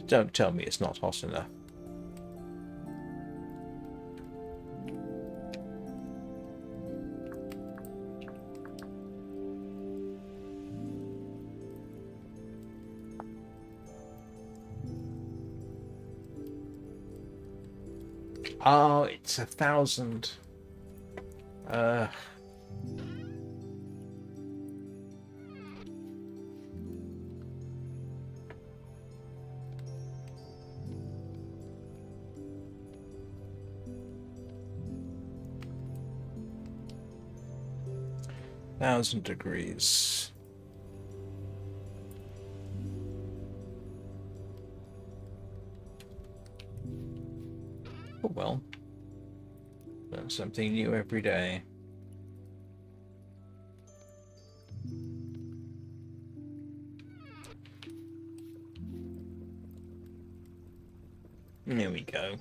Don't tell me it's not hot enough. Oh, it's 1,000. Uh, thousand degrees. Oh well. Learn something new every day. There we go.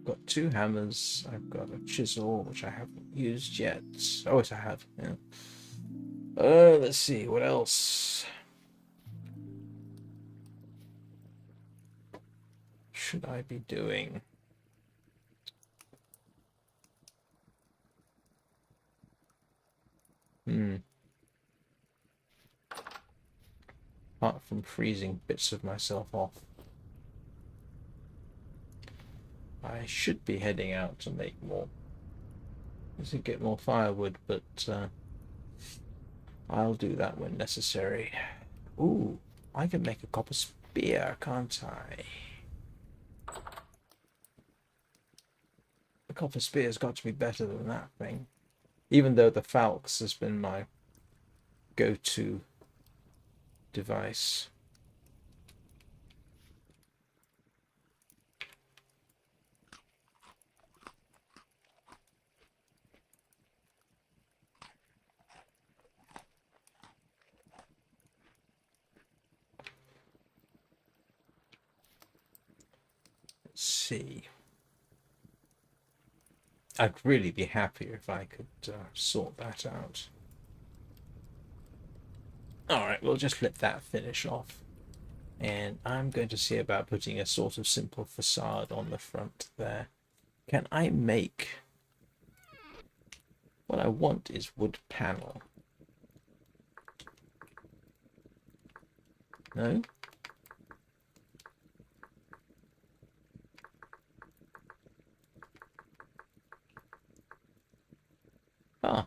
Got 2 hammers. I've got a chisel, which I haven't used yet. Oh, yes, I have. Yeah. Let's see, what else should I be doing? Apart from freezing bits of myself off. I should be heading out to make more. To get more firewood, but I'll do that when necessary. Ooh, I can make a copper spear, can't I? The copper spear's got to be better than that thing. Even though the falx has been my go-to device. Let's see. I'd really be happy if I could sort that out. Alright, we'll just let that finish off. And I'm going to see about putting a sort of simple facade on the front there. Can I make... What I want is wood panel. No? Ah.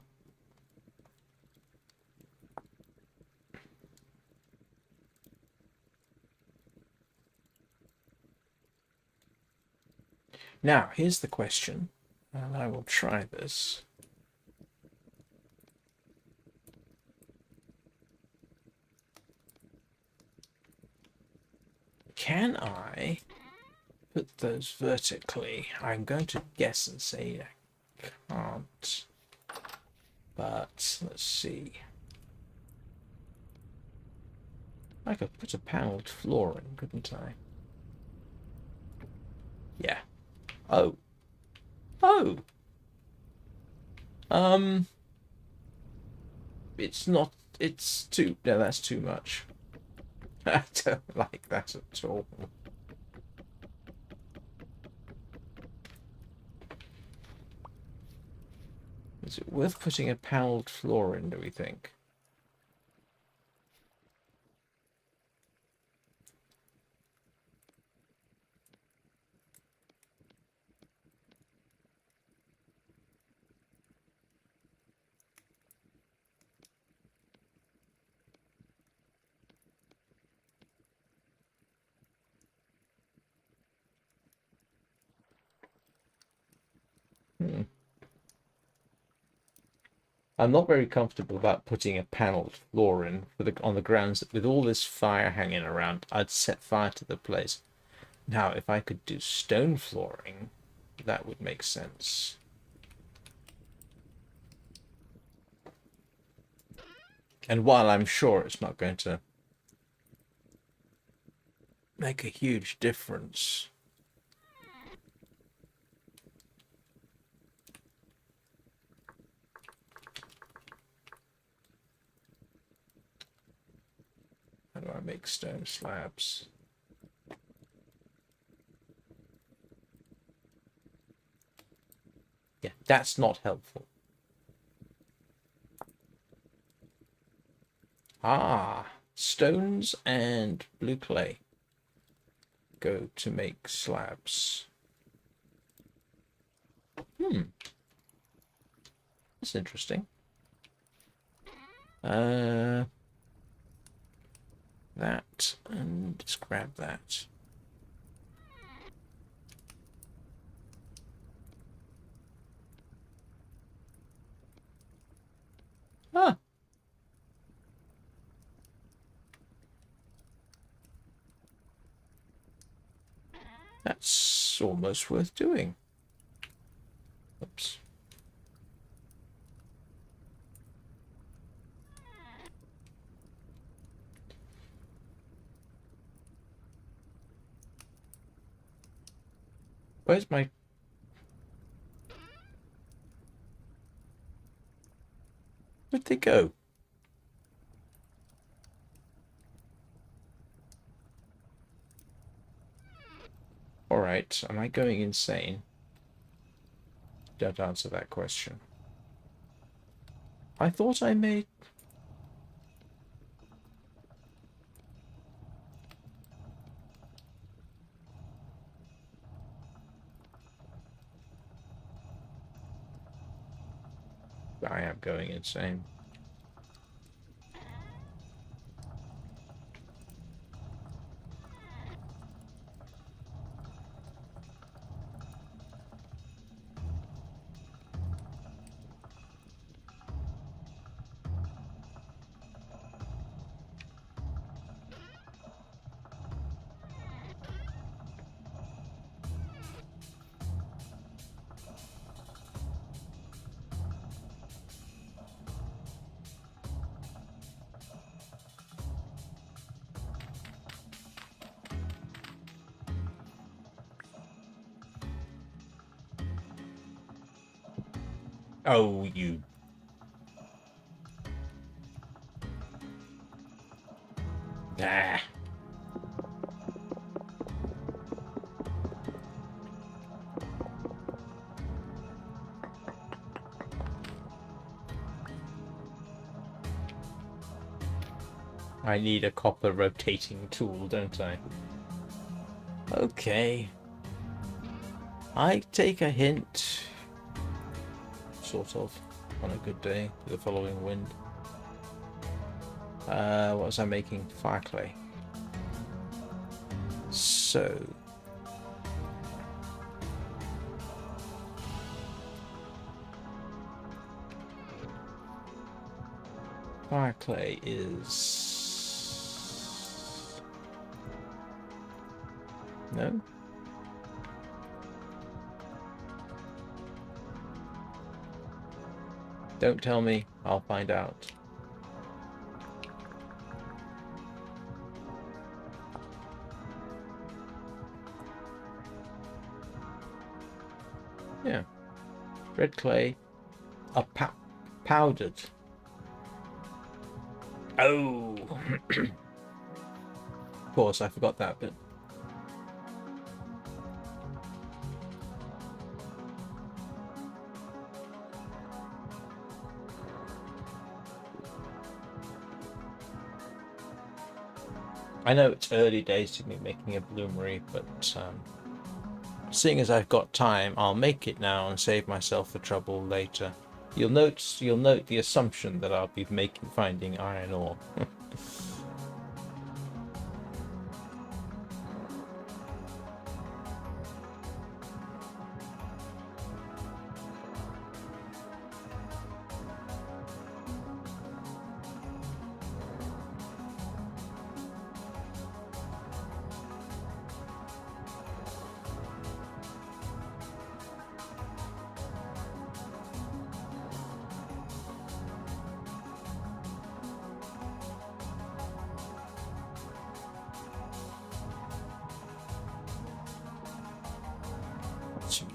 Now, here's the question. And I will try this. Can I put those vertically? I'm going to guess and say I can't. But let's see. I could put a panelled flooring, couldn't I? Yeah. Oh. Oh. It's not. It's too. No, that's too much. I don't like that at all. Is it worth putting a panelled floor in, do we think? Hmm. I'm not very comfortable about putting a panelled floor in on the grounds that with all this fire hanging around, I'd set fire to the place. Now, if I could do stone flooring, that would make sense. And while I'm sure it's not going to make a huge difference, how do I make stone slabs? Yeah, that's not helpful. Ah, stones and blue clay go to make slabs. That's interesting. That, and just grab that. Ah. That's almost worth doing. Oops. Where's my... Where'd they go? Alright, am I going insane? Don't answer that question. I thought I made... I am going insane. Oh, you... Ah. I need a copper rotating tool, don't I? Okay. I take a hint. Sort of. On a good day with the following wind. What was I making? Fire clay. So... Fire clay is... No? Don't tell me. I'll find out. Yeah. Red clay. Powdered. Oh! Of course, I forgot that bit. I know it's early days to be making a bloomery, but seeing as I've got time, I'll make it now and save myself the trouble later. You'll note the assumption that I'll be finding iron ore.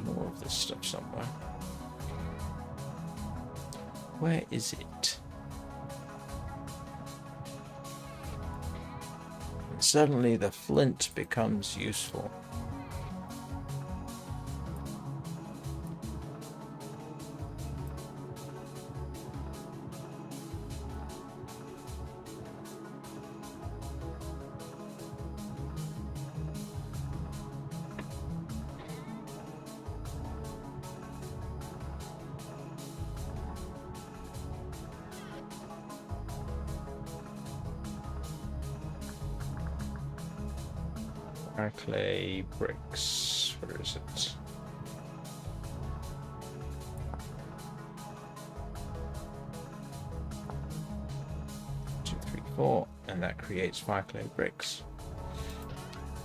More of this stuff somewhere. Where is it? And suddenly the flint becomes useful. Clay bricks. Where is it? Two, three, four, and that creates fire clay bricks,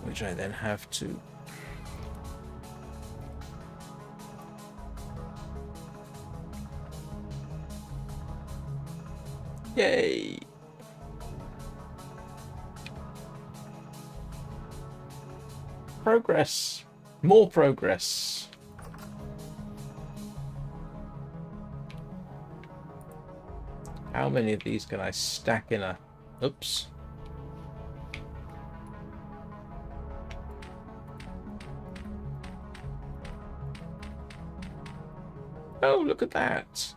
which I then have to yay! Progress! More progress! How many of these can I stack in a... Oops. Oh, look at that!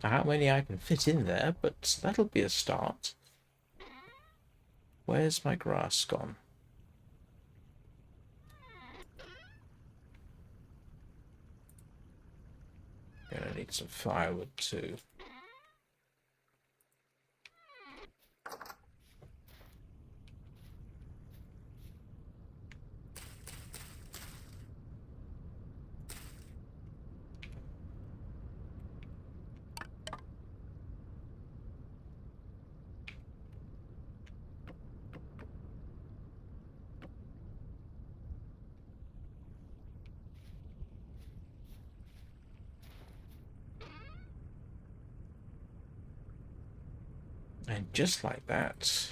How many I can fit in there, but that'll be a start. Where's my grass gone? Gonna need some firewood too. And just like that,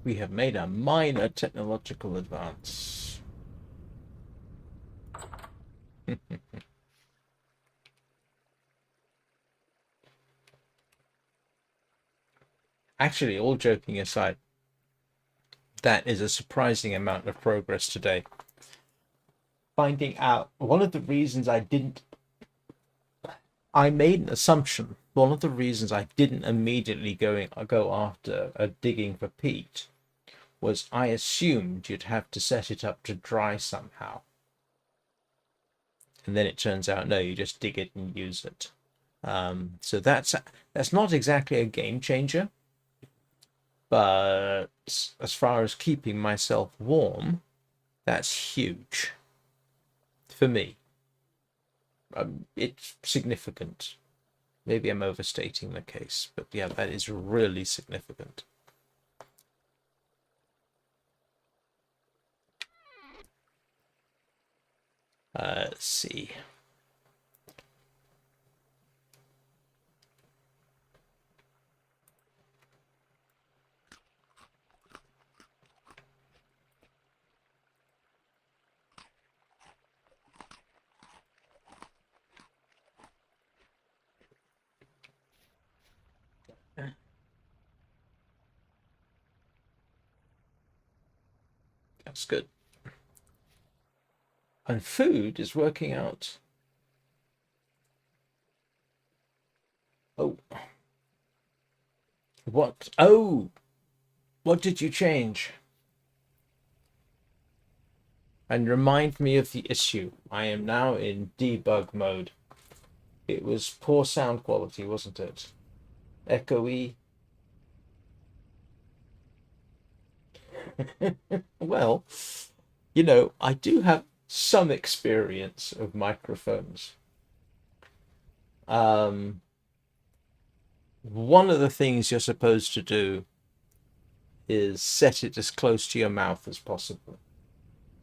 we have made a minor technological advance. Actually, all joking aside, that is a surprising amount of progress today. Finding out one of the reasons I didn't I made an assumption. One of the reasons I didn't immediately go after digging for peat was I assumed you'd have to set it up to dry somehow. And then it turns out, no, you just dig it and use it. So that's not exactly a game changer, but as far as keeping myself warm, that's huge for me. It's significant. Maybe I'm overstating the case, but yeah, that is really significant. Let's see. That's good. And food is working out. Oh. What? Oh! What did you change? And remind me of the issue. I am now in debug mode. It was poor sound quality, wasn't it? Echoey. Well, you know, I do have some experience of microphones. One of the things you're supposed to do is set it as close to your mouth as possible.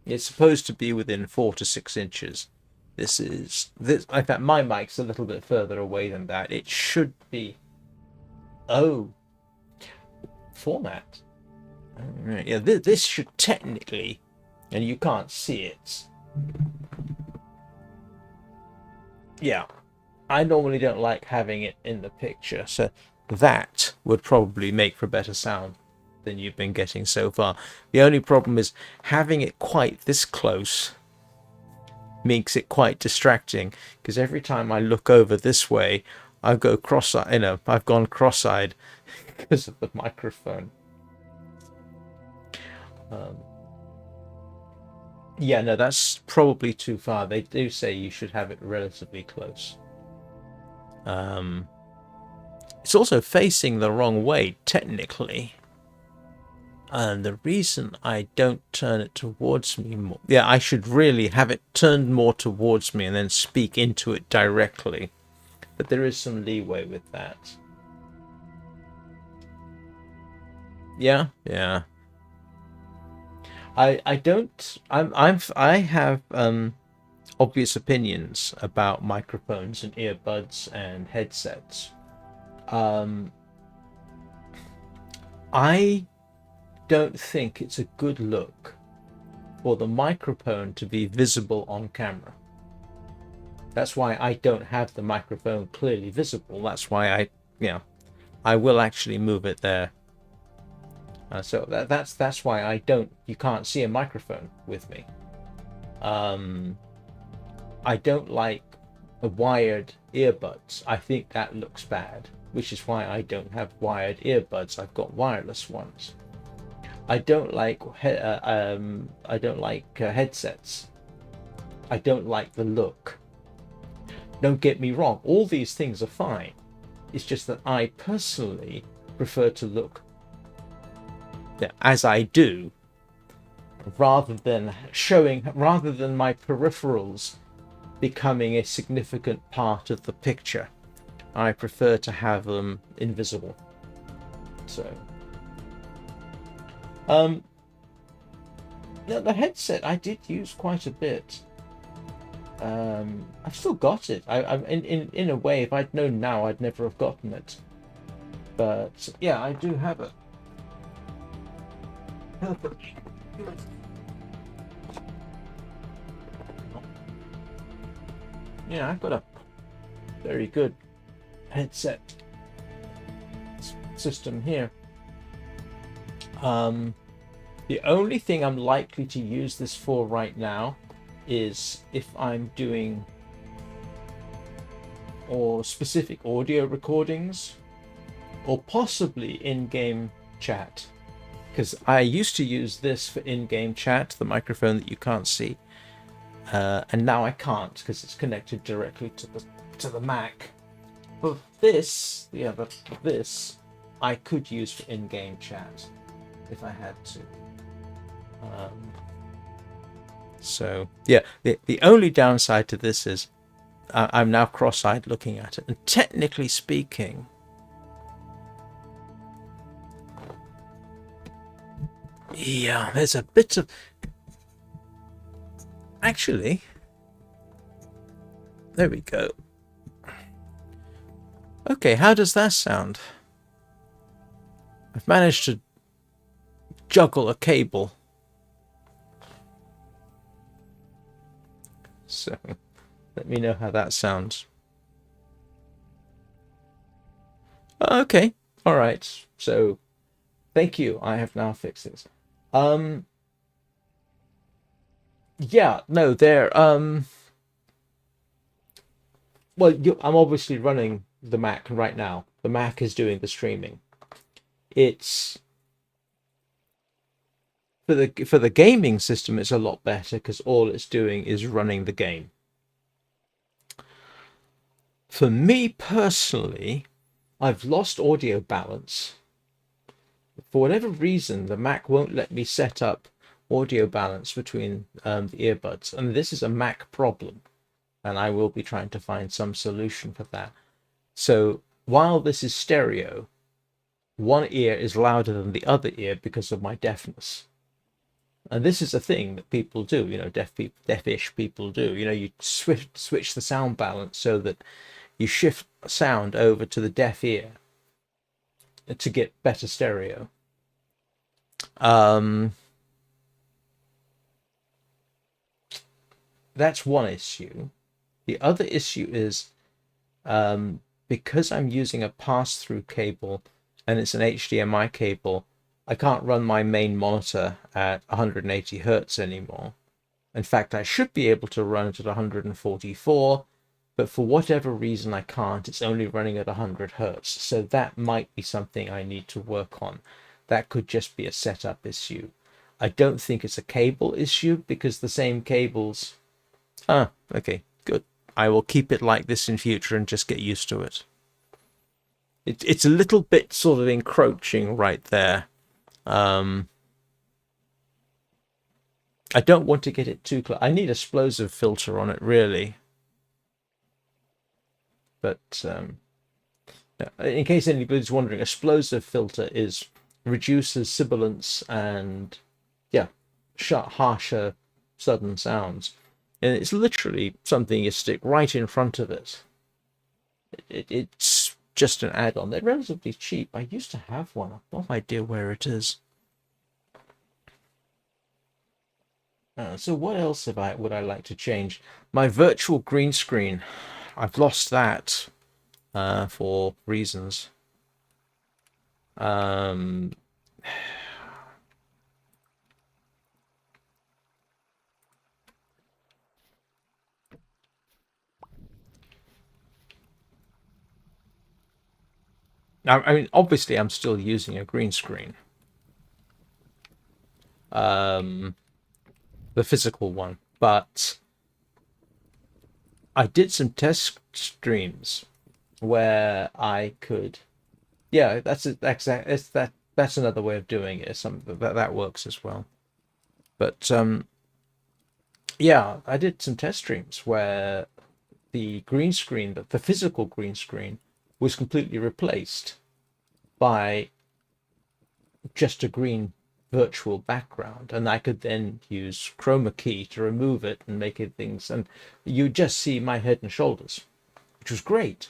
It's supposed to be within 4 to 6 inches. This. In fact, my mic's a little bit further away than that. It should be. Oh, format. All right. Yeah, this should technically, and you can't see it. Yeah, I normally don't like having it in the picture, so that would probably make for better sound than you've been getting so far. The only problem is having it quite this close makes it quite distracting, because every time I look over this way, I go cross-eyed. You know, I've gone cross-eyed because of the microphone. Yeah, no, that's probably too far. They do say you should have it relatively close. It's also facing the wrong way, technically. And the reason I don't turn it towards me more... Yeah, I should really have it turned more towards me and then speak into it directly. But there is some leeway with that. Yeah, yeah. I have obvious opinions about microphones and earbuds and headsets. I don't think it's a good look for the microphone to be visible on camera. That's why I don't have the microphone clearly visible. That's why I will actually move it there. So that's why you can't see a microphone with me. I don't like the wired earbuds. I think that looks bad, which is why I don't have wired earbuds. I've got wireless ones. I don't like headsets. I don't like the look. Don't get me wrong, all these things are fine. It's just that I personally prefer to look as I do, rather than my peripherals becoming a significant part of the picture. I prefer to have them invisible. So the headset I did use quite a bit. I've still got it. In a way, if I'd known now, I'd never have gotten it. But yeah, I do have it. Yeah, I've got a very good headset system here. The only thing I'm likely to use this for right now is if I'm doing or specific audio recordings, or possibly in-game chat. Because I used to use this for in-game chat, the microphone that you can't see, and now I can't because it's connected directly to the Mac. But this, this, I could use for in-game chat if I had to. So yeah, the only downside to this is I'm now cross-eyed looking at it, and technically speaking, yeah, there's a bit of, actually, there we go. Okay, how does that sound? I've managed to juggle a cable. So let me know how that sounds. Okay, all right. So thank you. I have now fixed this. Yeah, no, there. Well, I'm obviously running the Mac right now. The Mac is doing the streaming. It's for the gaming system. It's a lot better because all it's doing is running the game. For me personally, I've lost audio balance. For whatever reason, the Mac won't let me set up audio balance between the earbuds, and this is a Mac problem, and I will be trying to find some solution for that. So while this is stereo, one ear is louder than the other ear because of my deafness. And this is a thing that people do, you know, deafish people do. You know, you switch the sound balance so that you shift sound over to the deaf ear to get better stereo. That's one issue. The other issue is because I'm using a pass-through cable and it's an HDMI cable, I can't run my main monitor at 180 hertz anymore. In fact, I should be able to run it at 144, but for whatever reason I can't. It's only running at 100 hertz. So that might be something I need to work on. That could just be a setup issue. I don't think it's a cable issue because the same cables... Ah, okay, good. I will keep it like this in future and just get used to it. It's a little bit sort of encroaching right there. I don't want to get it too close. I need a explosive filter on it, really. But in case anybody's wondering, explosive filter reduces sibilance and, yeah, harsher, sudden sounds. And it's literally something you stick right in front of it. It's just an add-on. They're relatively cheap. I used to have one. I've no idea where it is. So what else would I like to change? My virtual green screen. I've lost that for reasons. I mean, obviously, I'm still using a green screen. The physical one, but I did some test streams where I could, yeah, that's another way of doing it. That works as well. But yeah, I did some test streams where the green screen, the physical green screen, was completely replaced by just a green virtual background, and I could then use chroma key to remove it and make it things, and you just see my head and shoulders, which was great.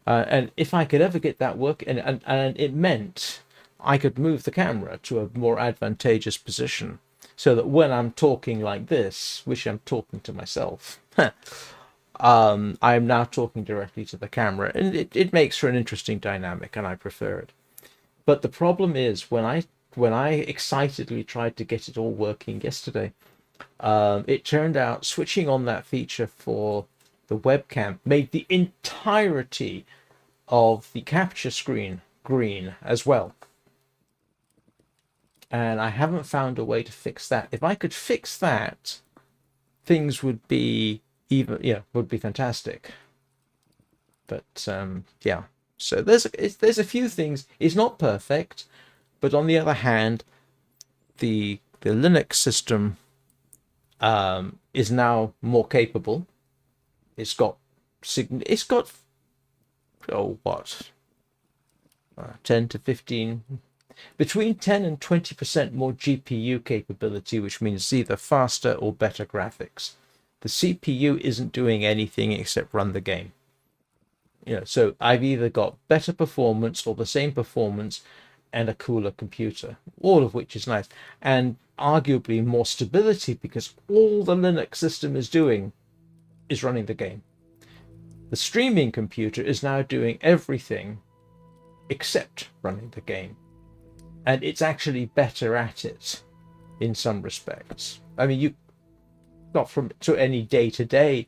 And if I could ever get that working, and it meant I could move the camera to a more advantageous position so that when I'm talking like this, which I'm talking to myself, I'm now talking directly to the camera, and it makes for an interesting dynamic, and I prefer it. But the problem is when I excitedly tried to get it all working yesterday, it turned out switching on that feature for the webcam, made the entirety of the capture screen green as well. And I haven't found a way to fix that. If I could fix that, things would be would be fantastic. But yeah, so there's a few things. It's not perfect, but on the other hand, the Linux system is now more capable. It's got 10 to 15, between 10 and 20% more GPU capability, which means either faster or better graphics. The CPU isn't doing anything except run the game. So I've either got better performance or the same performance and a cooler computer, all of which is nice, and arguably more stability, because all the Linux system is doing is running the game. The streaming computer is now doing everything except running the game, and it's actually better at it in some respects. I mean, you not from to any day-to-day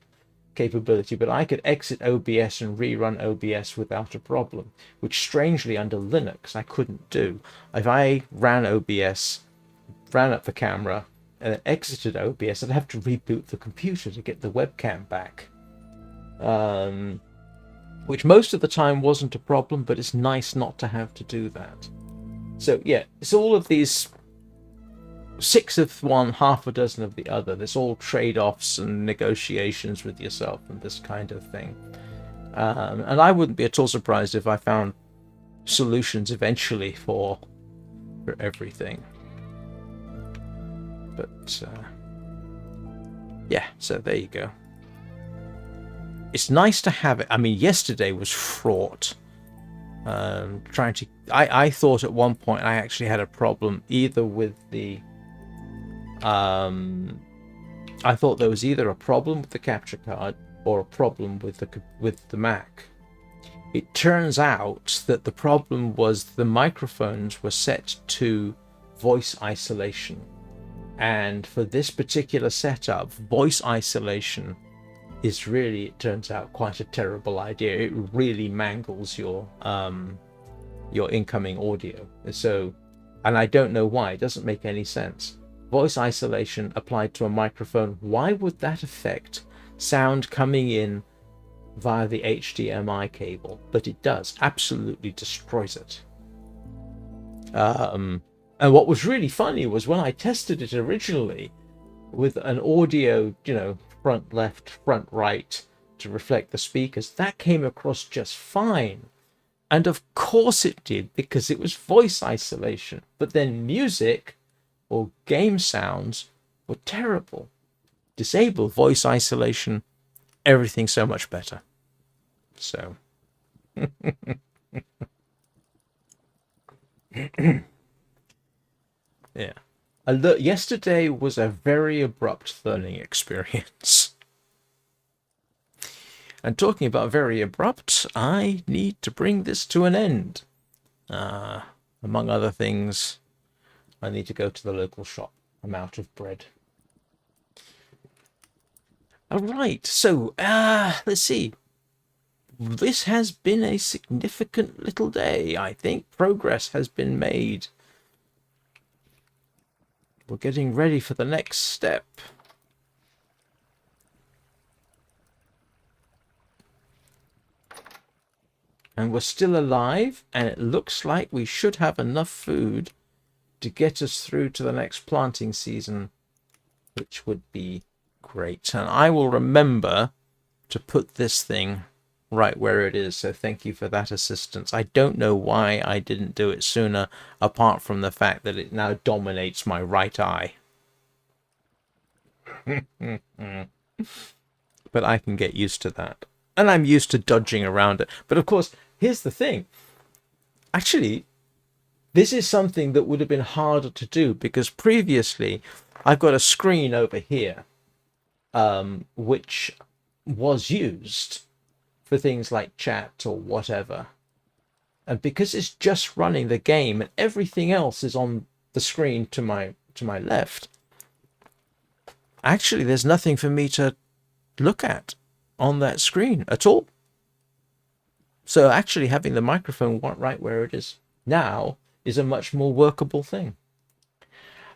capability, but I could exit OBS and rerun OBS without a problem, which strangely under Linux I couldn't do. If I ran OBS, ran up the camera, and then exited OBS, I'd have to reboot the computer to get the webcam back. Which most of the time wasn't a problem, but it's nice not to have to do that. So yeah, it's all of these 6 of one, half a dozen of the other. There's all trade-offs and negotiations with yourself and this kind of thing. And I wouldn't be at all surprised if I found solutions eventually for everything. But yeah, so there you go. It's nice to have it. I mean, yesterday was fraught. I thought at one point I actually had a problem either with the I thought there was either a problem with the capture card or a problem with the Mac. It turns out that the problem was the microphones were set to voice isolation, and for this particular setup, voice isolation is really, it turns out, quite a terrible idea. It really mangles your incoming audio. So, and I don't know why. It doesn't make any sense. Voice isolation applied to a microphone, why would that affect sound coming in via the HDMI cable? But it does, absolutely destroys it. And what was really funny was when I tested it originally with an audio, front left, front right to reflect the speakers, that came across just fine. And of course it did, because it was voice isolation. But then music or game sounds were terrible. Disable voice isolation, everything's so much better. So yeah. Yesterday was a very abrupt learning experience. And talking about very abrupt, I need to bring this to an end. Among other things, I need to go to the local shop. I'm out of bread. All right, so let's see. This has been a significant little day. I think progress has been made. We're getting ready for the next step. And we're still alive, and it looks like we should have enough food to get us through to the next planting season, which would be great. And I will remember to put this thing right where it is, so thank you for that assistance. I don't know why I didn't do it sooner, apart from the fact that it now dominates my right eye. But I can get used to that. And I'm used to dodging around it. But of course, here's the thing. Actually, this is something that would have been harder to do, because previously I've got a screen over here, which was used for things like chat or whatever. And because it's just running the game and everything else is on the screen to my left, actually there's nothing for me to look at on that screen at all. So actually having the microphone right where it is now is a much more workable thing.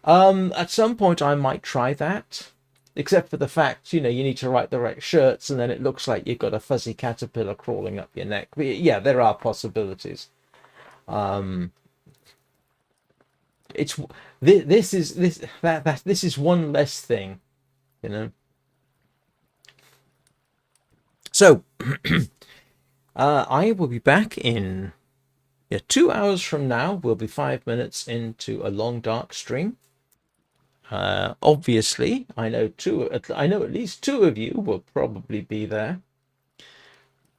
At some point I might try that, except for the fact, you need to write the right shirts and then it looks like you've got a fuzzy caterpillar crawling up your neck. But yeah, there are possibilities. It's this is one less thing, So I will be back in 2 hours from now. We'll be 5 minutes into a long dark stream. Obviously, I know at least two of you will probably be there.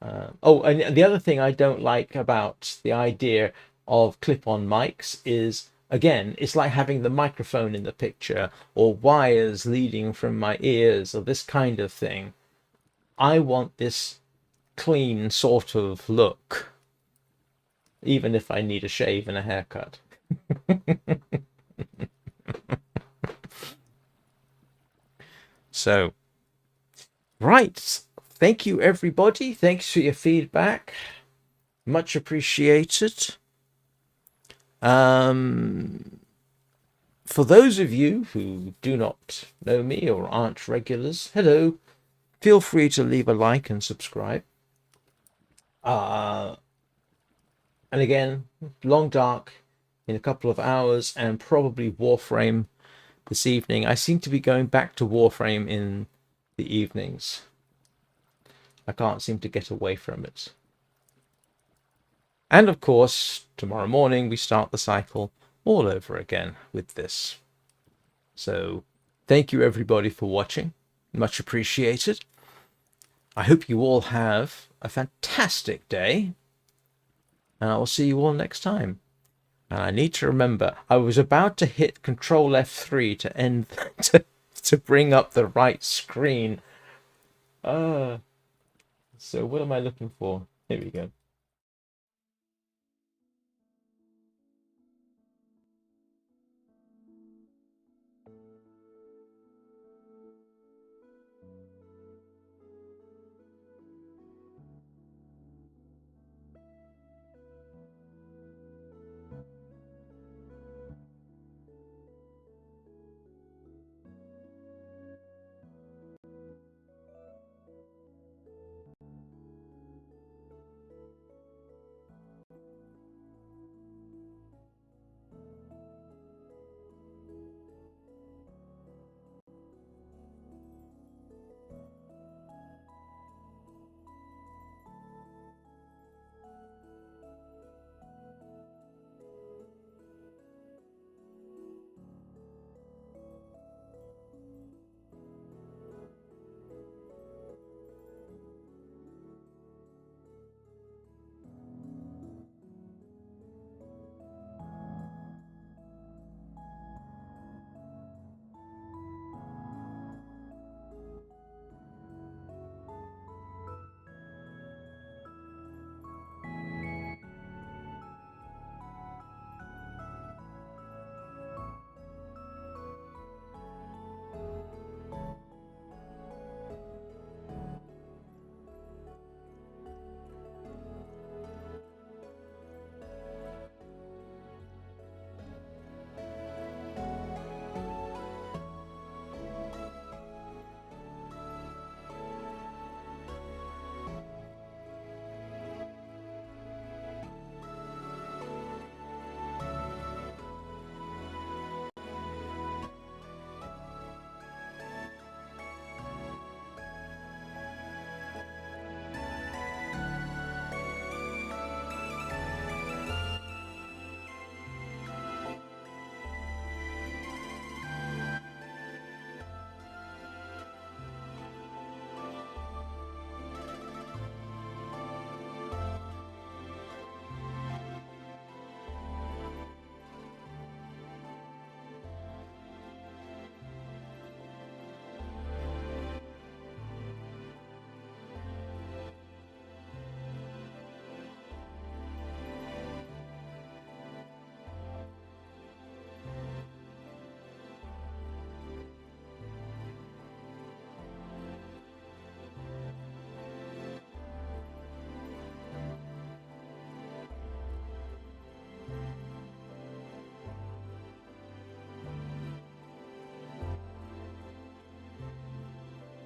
And the other thing I don't like about the idea of clip-on mics is, again, it's like having the microphone in the picture or wires leading from my ears or this kind of thing. I want this clean sort of look, even if I need a shave and a haircut. So, right. Thank you, everybody. Thanks for your feedback. Much appreciated. For those of you who do not know me or aren't regulars, hello. Feel free to leave a like and subscribe. And again, Long Dark in a couple of hours and probably Warframe this evening. I seem to be going back to Warframe in the evenings. I can't seem to get away from it. And of course, tomorrow morning we start the cycle all over again with this. So thank you everybody for watching. Much appreciated. I hope you all have a fantastic day. And I will see you all next time. And I need to remember, I was about to hit Control F3 to end to bring up the right screen. So what am I looking for? Here we go.